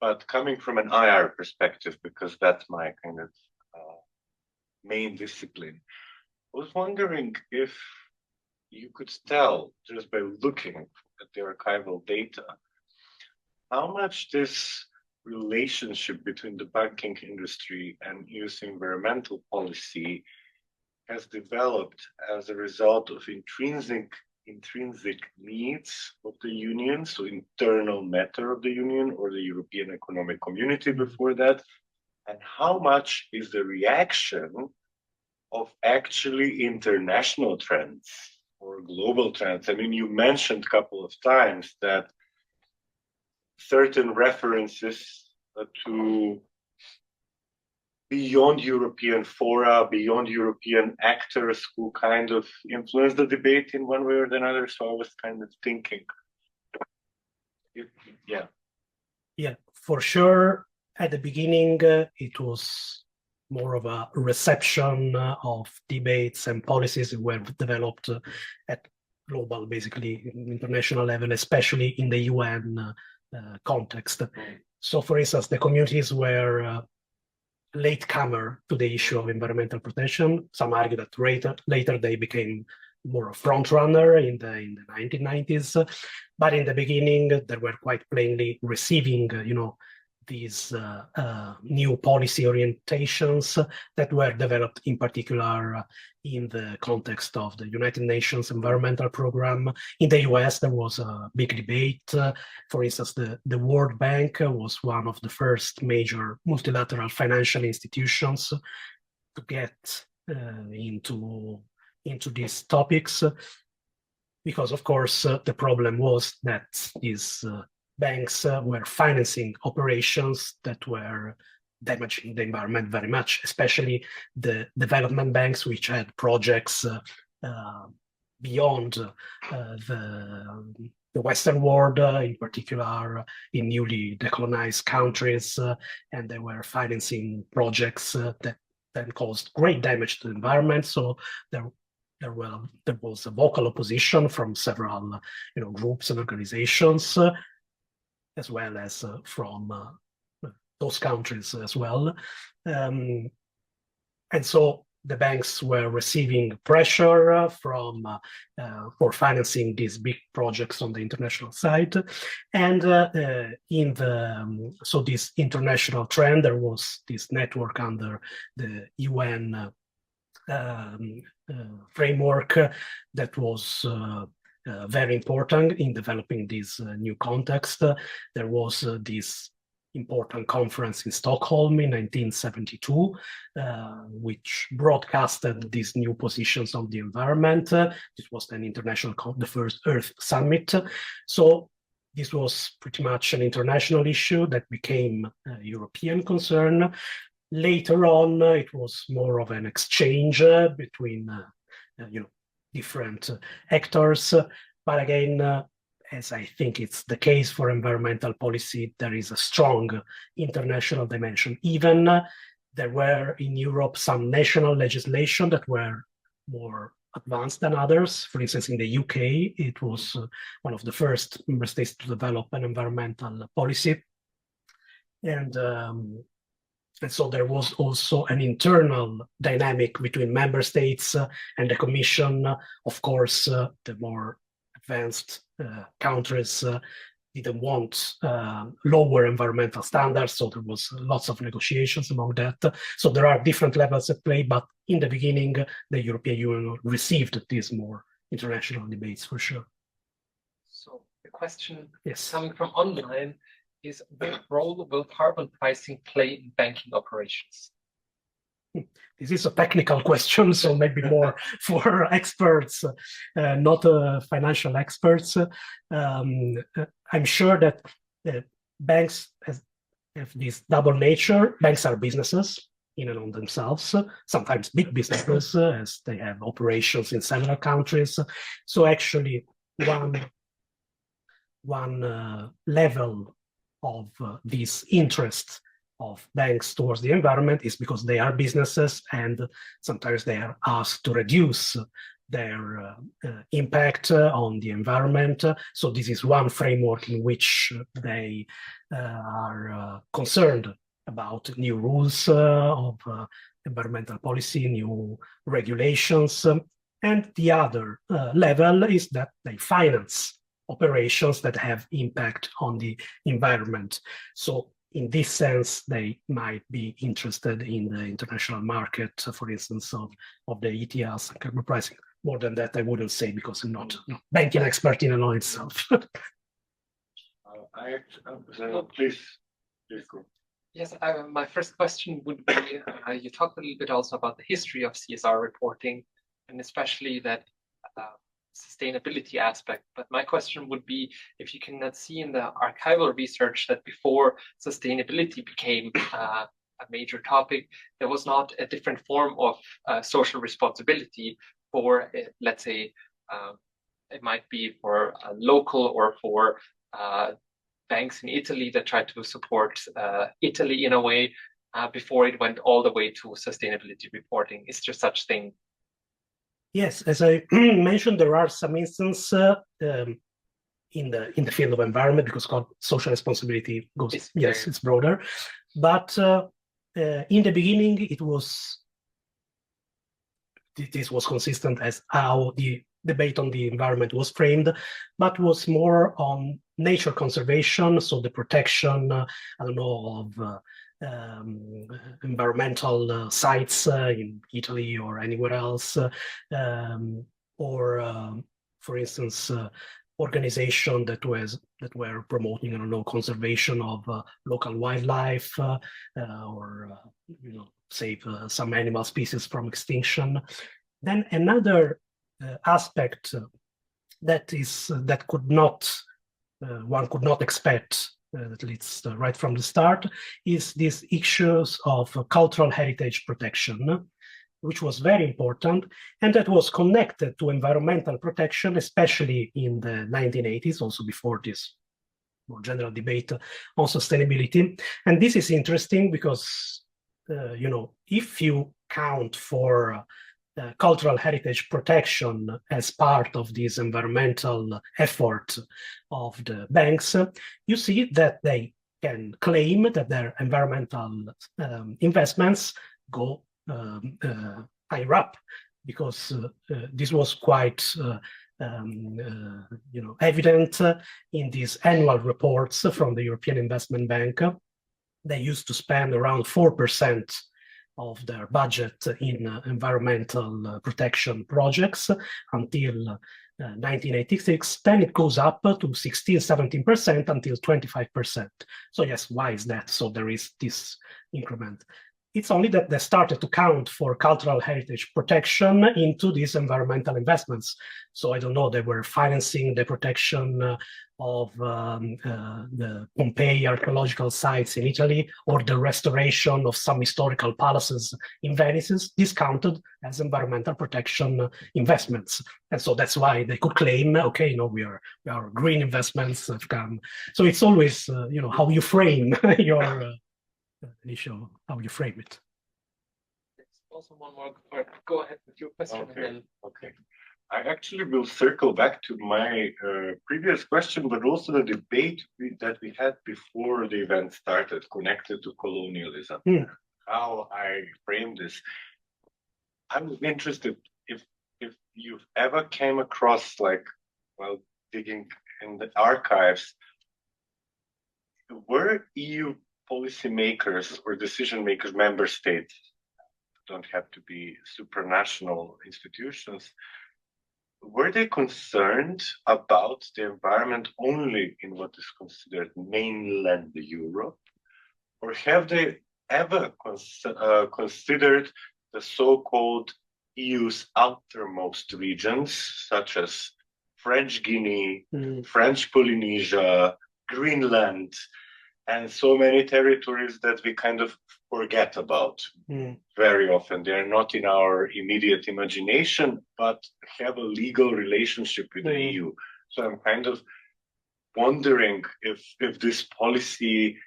but coming from an IR perspective, because that's my kind of main discipline. I was wondering if you could tell, just by looking at the archival data, how much this relationship between the banking industry and EU's environmental policy has developed as a result of intrinsic needs of the Union, so internal matter of the Union or the European Economic Community before that, and how much is the reaction of actually international trends or global trends? I mean, you mentioned a couple of times that certain references to beyond European fora, beyond European actors who kind of influence the debate in one way or another. So I was kind of thinking, Yeah, for sure. At the beginning, it was more of a reception of debates and policies that were developed at global, basically international level, especially in the UN context. So, for instance, the communities were latecomer to the issue of environmental protection. Some argue that later they became more a front runner in the 1990s, but in the beginning they were quite plainly receiving, these new policy orientations that were developed in particular in the context of the United Nations Environmental Program. In the US, there was a big debate. For instance, the World Bank was one of the first major multilateral financial institutions to get into these topics, because of course the problem was that these banks were financing operations that were damaging the environment very much, especially the development banks, which had projects beyond the Western world, in particular in newly decolonized countries, and they were financing projects that then caused great damage to the environment. So there was a vocal opposition from several groups and organizations, as well as from those countries as well. And so the banks were receiving pressure for financing these big projects on the international side. And so this international trend, there was this network under the UN framework that was very important in developing this new context. There was this important conference in Stockholm in 1972, which broadcasted these new positions on the environment. This was an the first Earth Summit. So this was pretty much an international issue that became a European concern. Later on, it was more of an exchange between different actors. But again, as I think it's the case for environmental policy, there is a strong international dimension. Even there were in Europe some national legislation that were more advanced than others. For instance, in the UK, it was one of the first member states to develop an environmental policy. And so there was also an internal dynamic between member states and the Commission. Of course, the more advanced countries didn't want lower environmental standards, so there was lots of negotiations among that. So there are different levels at play, but in the beginning, the European Union received these more international debates for sure. So the question Yes. coming from online is, what role will carbon pricing play in banking operations? This is a technical question, so maybe more for experts, not financial experts. I'm sure that banks have this double nature. Banks are businesses in and on themselves, sometimes big businesses, as they have operations in several countries. So actually, one level of this interest of banks towards the environment is because they are businesses, and sometimes they are asked to reduce their impact on the environment. So this is one framework in which they are concerned about new rules of environmental policy, new regulations. And the other level is that they finance operations that have impact on the environment. So in this sense, they might be interested in the international market, for instance, of the ETS and carbon pricing. More than that, I wouldn't say, because I'm not a banking expert in and of itself. Please go. Yes, my first question would be, you talked a little bit also about the history of CSR reporting, and especially that sustainability aspect. But my question would be, if you cannot see in the archival research that before sustainability became a major topic, there was not a different form of social responsibility for, let's say, it might be for a local or for banks in Italy that tried to support Italy in a way before it went all the way to sustainability reporting. Is there such thing? Yes, as I mentioned, there are some instances in the field of environment, because social responsibility goes, it's broader. But in the beginning, this was consistent as how the debate on the environment was framed, but was more on nature conservation, so the protection, I don't know, of environmental sites in Italy or anywhere else, or for instance, organization that were promoting, I don't know, conservation of local wildlife, or save some animal species from extinction. Then another aspect that could not one could not expect, at least right from the start, is these issues of cultural heritage protection, which was very important, and that was connected to environmental protection, especially in the 1980s, also before this more general debate on sustainability. And this is interesting because, if you count for cultural heritage protection as part of this environmental effort of the banks, you see that they can claim that their environmental investments go higher up, because this was quite evident in these annual reports from the European Investment Bank. They used to spend around 4% of their budget in environmental protection projects until 1986. Then it goes up to 16-17% until 25%. So yes, why is that? So there is this increment. It's only that they started to count for cultural heritage protection into these environmental investments. So I don't know, they were financing the protection of the Pompeii archaeological sites in Italy, or the restoration of some historical palaces in Venice, discounted as environmental protection investments. And so that's why they could claim, okay, our green investments have come. So it's always, how you frame your issue, how you frame it. There's also one more. Go ahead with your question. Okay. I actually will circle back to my previous question, but also the debate that we had before the event started, connected to colonialism. How I frame this. I was interested if you've ever came across, while digging in the archives, were EU policymakers or decision makers, member states, don't have to be supranational institutions, were they concerned about the environment only in what is considered mainland Europe? Or have they ever considered the so-called EU's outermost regions, such as French Guinea, French Polynesia, Greenland, and so many territories that we kind of forget about very often? They're not in our immediate imagination, but have a legal relationship with the EU. So I'm kind of wondering if this policy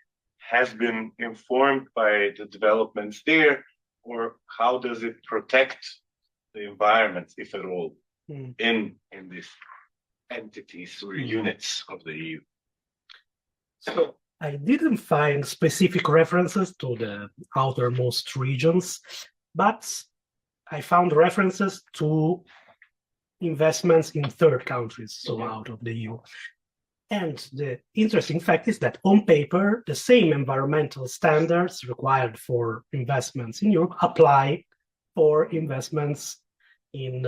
has been informed by the developments there, or how does it protect the environment, if at all, in these entities or units of the EU? So I didn't find specific references to the outermost regions, but I found references to investments in third countries, so out of the EU. And the interesting fact is that on paper, the same environmental standards required for investments in Europe apply for investments in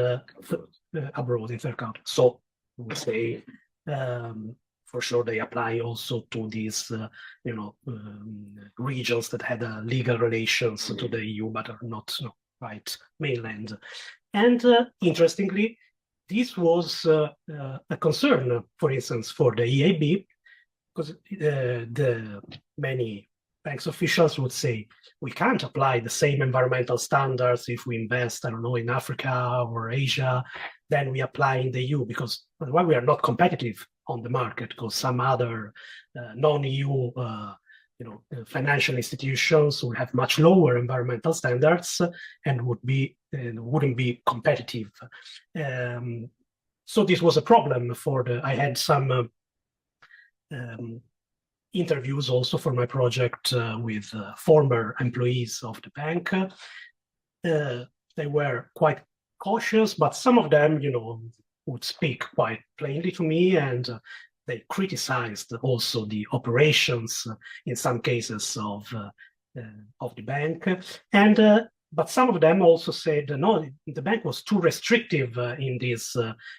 abroad, in third countries. So we would say, for sure, they apply also to these, regions that had legal relations to the EU, but are not quite mainland. And interestingly, this was a concern, for instance, for the EIB, because the many banks officials would say, we can't apply the same environmental standards if we invest, I don't know, in Africa or Asia, then we apply in the EU, because otherwise we are not competitive on the market, because some other non-EU financial institutions will have much lower environmental standards and wouldn't be competitive. So this was a problem I had some interviews also for my project with former employees of the bank. They were quite cautious, but some of them, would speak quite plainly to me, and they criticized also the operations in some cases of the bank, and but some of them also said no, the bank was too restrictive in these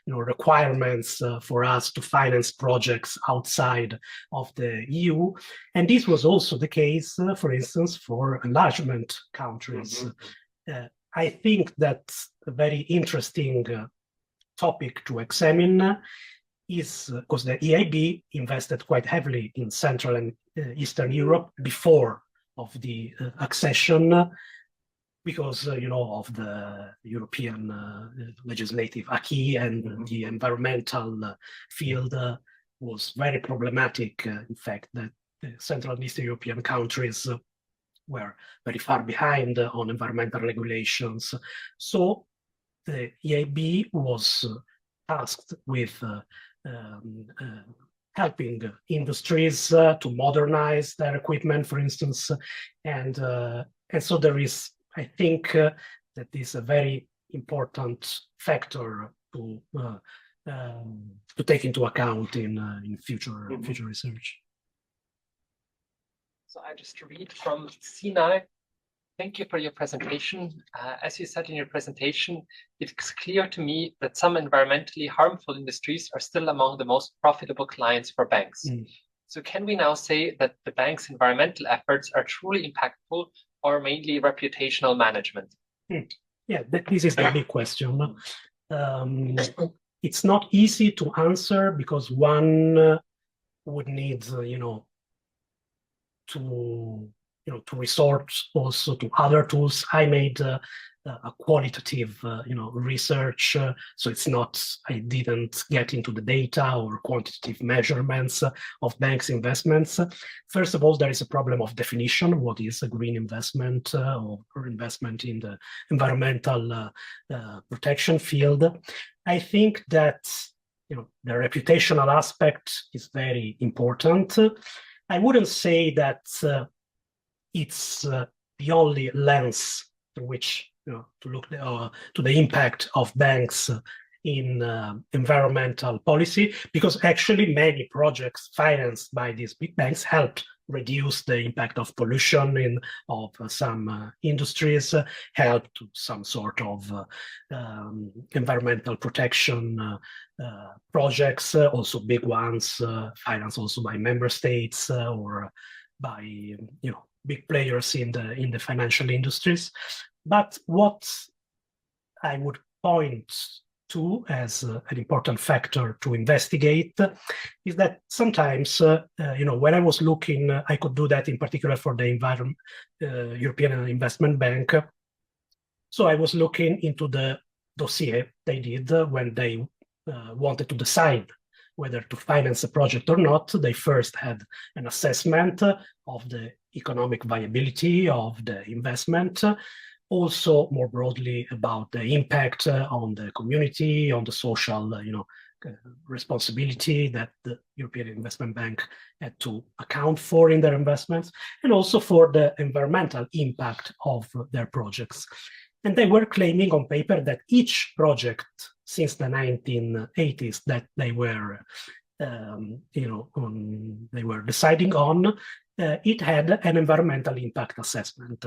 requirements for us to finance projects outside of the EU, and this was also the case, for instance, for enlargement countries. I think that's a very interesting topic to examine. Is because the EIB invested quite heavily in Central and Eastern Europe before of the accession, because of the European legislative acquis, and the environmental field was very problematic. In fact, that the Central and Eastern European countries were very far behind on environmental regulations. So the EIB was tasked with helping industries to modernize their equipment, for instance, and so there is, I think, that is a very important factor to take into account in future research. So I just read from Sinai. Thank you for your presentation. As you said in your presentation, it's clear to me that some environmentally harmful industries are still among the most profitable clients for banks. So can we now say that the bank's environmental efforts are truly impactful, or mainly reputational management? Yeah, this is the big question. It's not easy to answer, because one would need, to resort also to other tools. I made a qualitative, research, so it's not, I didn't get into the data or quantitative measurements of banks' investments. First of all, there is a problem of definition. What is a green investment or investment in the environmental protection field? I think that the reputational aspect is very important. I wouldn't say that it's the only lens through which to look to the impact of banks in environmental policy, because actually many projects financed by these big banks helped reduce the impact of pollution of some industries, help to some sort of environmental protection projects, also big ones, financed also by member states or by big players in the financial industries. But what I would point to as an important factor to investigate is that sometimes, when I was looking, I could do that in particular for the European Investment Bank. So I was looking into the dossier they did when they wanted to decide whether to finance a project or not. They first had an assessment of the economic viability of the investment, also more broadly about the impact on the community, on the social responsibility that the European Investment Bank had to account for in their investments, and also for the environmental impact of their projects. And they were claiming on paper that each project since the 1980s that they were they were deciding on, it had an environmental impact assessment.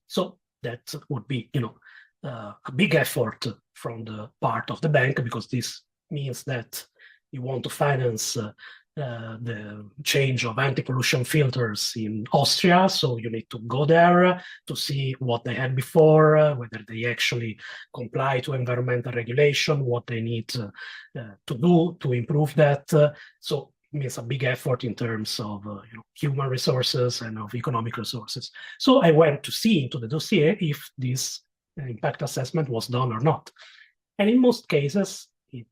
So that would be, a big effort from the part of the bank, because this means that you want to finance the change of anti-pollution filters in Austria. So you need to go there to see what they had before, whether they actually comply to environmental regulation, what they need to do to improve that. So it means a big effort in terms of human resources and of economic resources. So I went to see into the dossier if this impact assessment was done or not. And in most cases, it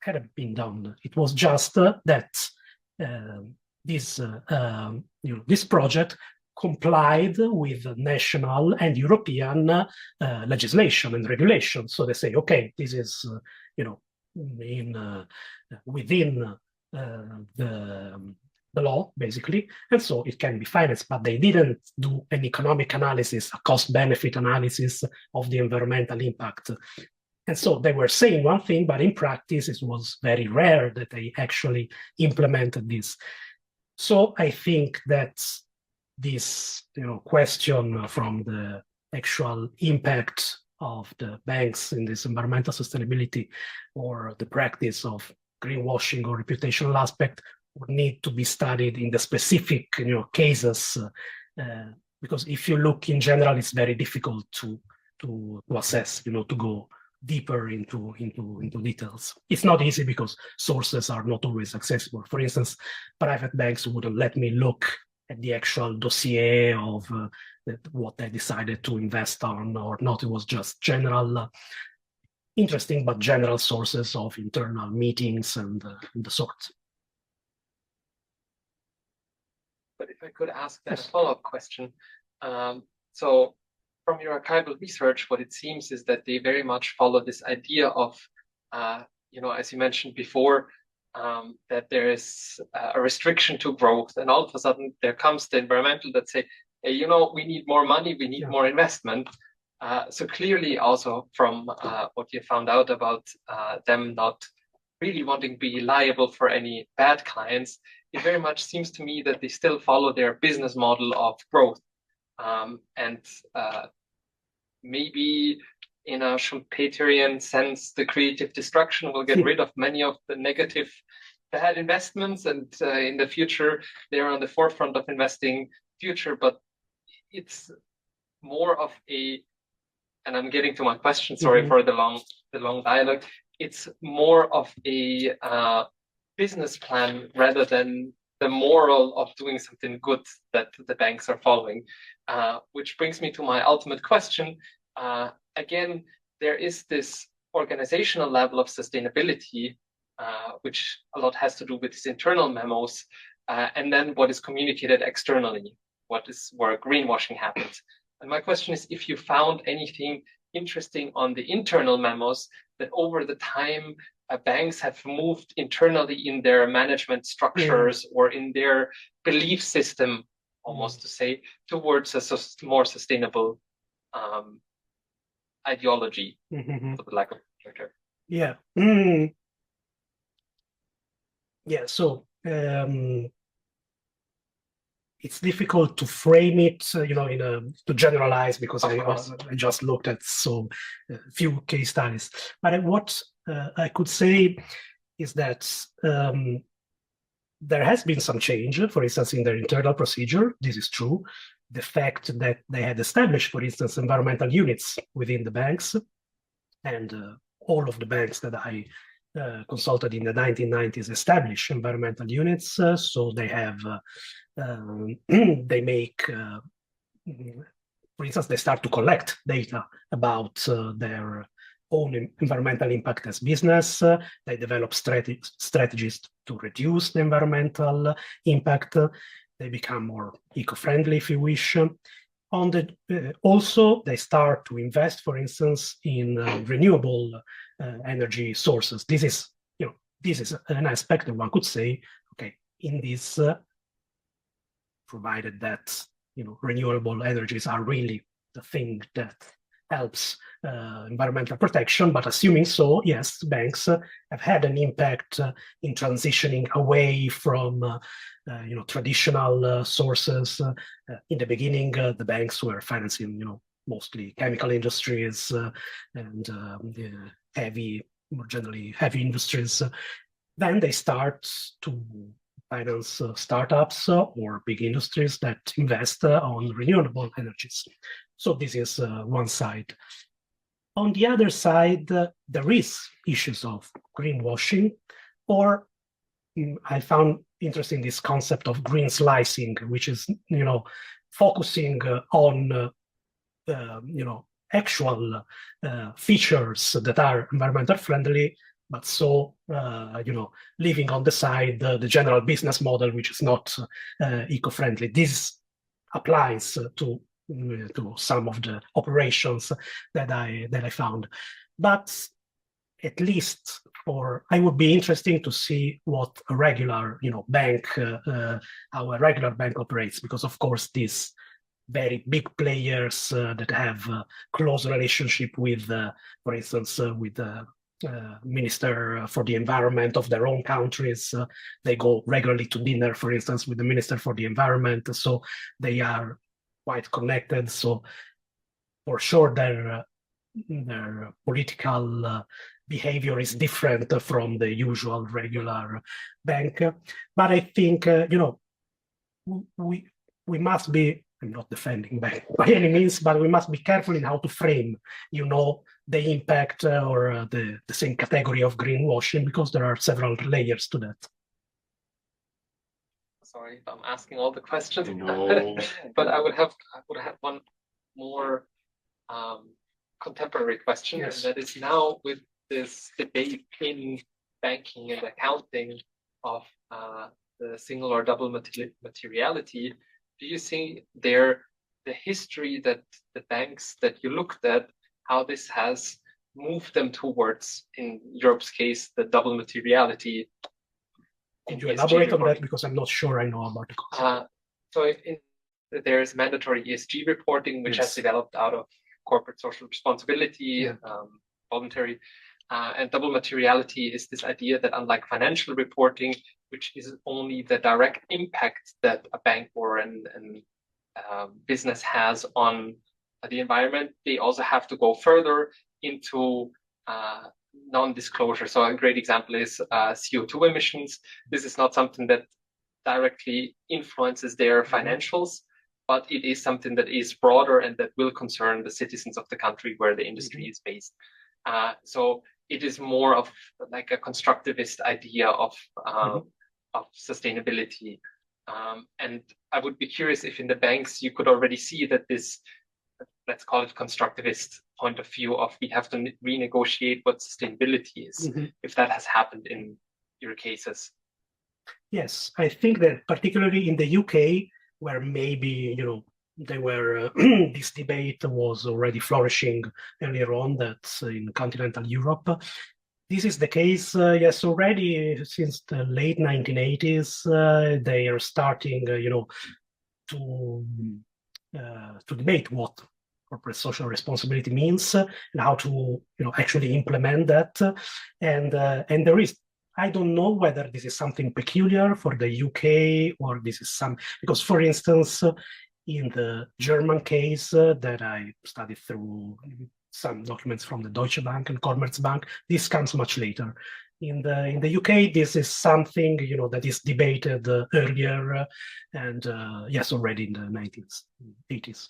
hadn't been done. It was just that this project complied with national and European legislation and regulation. So they say, okay, this is within the law, basically, and so it can be financed. But they didn't do an economic analysis, a cost-benefit analysis of the environmental impact. And so they were saying one thing, but in practice, it was very rare that they actually implemented this. So I think that this question from the actual impact of the banks in this environmental sustainability or the practice of greenwashing or reputational aspect would need to be studied in the specific cases, because if you look in general, it's very difficult to assess, to go deeper into details. It's not easy because sources are not always accessible. For instance, private banks wouldn't let me look at the actual dossier of what they decided to invest on or not. It was just general, interesting but general sources of internal meetings and the sort. But if I could ask then a follow-up question. So from your archival research, what it seems is that they very much follow this idea of, as you mentioned before, that there is a restriction to growth, and all of a sudden there comes the environmental that say, hey, we need more money, we need more investment. So clearly also from what you found out about them not really wanting to be liable for any bad clients, it very much seems to me that they still follow their business model of growth. And maybe in a Schumpeterian sense, the creative destruction will get rid of many of the negative bad investments, and in the future they're on the forefront of investing future. But it's more of a, and I'm getting to my question, sorry for the long dialogue, it's more of a business plan rather than the moral of doing something good that the banks are following, which brings me to my ultimate question. Again, there is this organizational level of sustainability, which a lot has to do with these internal memos, and then what is communicated externally, where greenwashing happens. And my question is, if you found anything interesting on the internal memos that over the time banks have moved internally in their management structures or in their belief system, almost to say, towards a more sustainable ideology, for the lack of a better term. Yeah. Yeah, so it's difficult to frame it, to generalize, because I just looked at so few case studies. But what I could say is that there has been some change, for instance, in their internal procedure. This is true. The fact that they had established, for instance, environmental units within the banks, and all of the banks that I consulted in the 1990s established environmental units. So they have, they make, for instance, they start to collect data about their own environmental impact as business. They develop strategies to reduce the environmental impact. They become more eco-friendly, if you wish. Also, they start to invest, for instance, in renewable energy sources. This is an aspect that one could say, okay, in this, provided that renewable energies are really the thing that helps environmental protection, but assuming so, yes, banks have had an impact in transitioning away from traditional sources. In the beginning, the banks were financing mostly chemical industries and more generally heavy industries. Then they start to finance startups or big industries that invest on renewable energies. So this is one side. On the other side, there is issues of greenwashing, or I found interesting this concept of green slicing, which is focusing on actual features that are environmental friendly, but so leaving on the side the general business model, which is not eco-friendly. This applies to some of the operations that I found, but at least I would be interesting to see what a regular bank, how a regular bank operates, because of course this very big players that have close relationship with, for instance, with the minister for the environment of their own countries. They go regularly to dinner, for instance, with the minister for the environment. So they are quite connected. So for sure, their political behavior is different from the usual regular bank. But I think, we must be, I'm not defending bank by any means, but we must be careful in how to frame, the impact or the same category of greenwashing, because there are several layers to that. Sorry if I'm asking all the questions, No. but I would have one more contemporary question, Yes. and that is now with this debate in banking and accounting of the single or double materiality. Do you see the history that the banks that you looked at, how this has moved them towards, in Europe's case, the double materiality? Could you elaborate on that, because I'm not sure I know about the concept. So there's mandatory ESG reporting, which has developed out of corporate social responsibility, voluntary, and double materiality is this idea that, unlike financial reporting, which is only the direct impact that a bank or an business has on the environment, they also have to go further into non-disclosure. So a great example is CO2 emissions. This is not something that directly influences their financials, but it is something that is broader and that will concern the citizens of the country where the industry is based. So it is more of like a constructivist idea of sustainability. And I would be curious if in the banks you could already see that this, let's call it constructivist point of view of we have to renegotiate what sustainability is, if that has happened in your cases. Yes, I think that particularly in the UK, where maybe, they were, this debate was already flourishing earlier on, that in continental Europe. This is the case, yes, already since the late 1980s, they are starting, to debate what corporate social responsibility means and how to, actually implement that. And there is, I don't know whether this is something peculiar for the UK or this is because, for instance, in the German case that I studied through some documents from the Deutsche Bank and Commerzbank, this comes much later. In the UK, this is something that is debated earlier, and yes, already in the 1980s.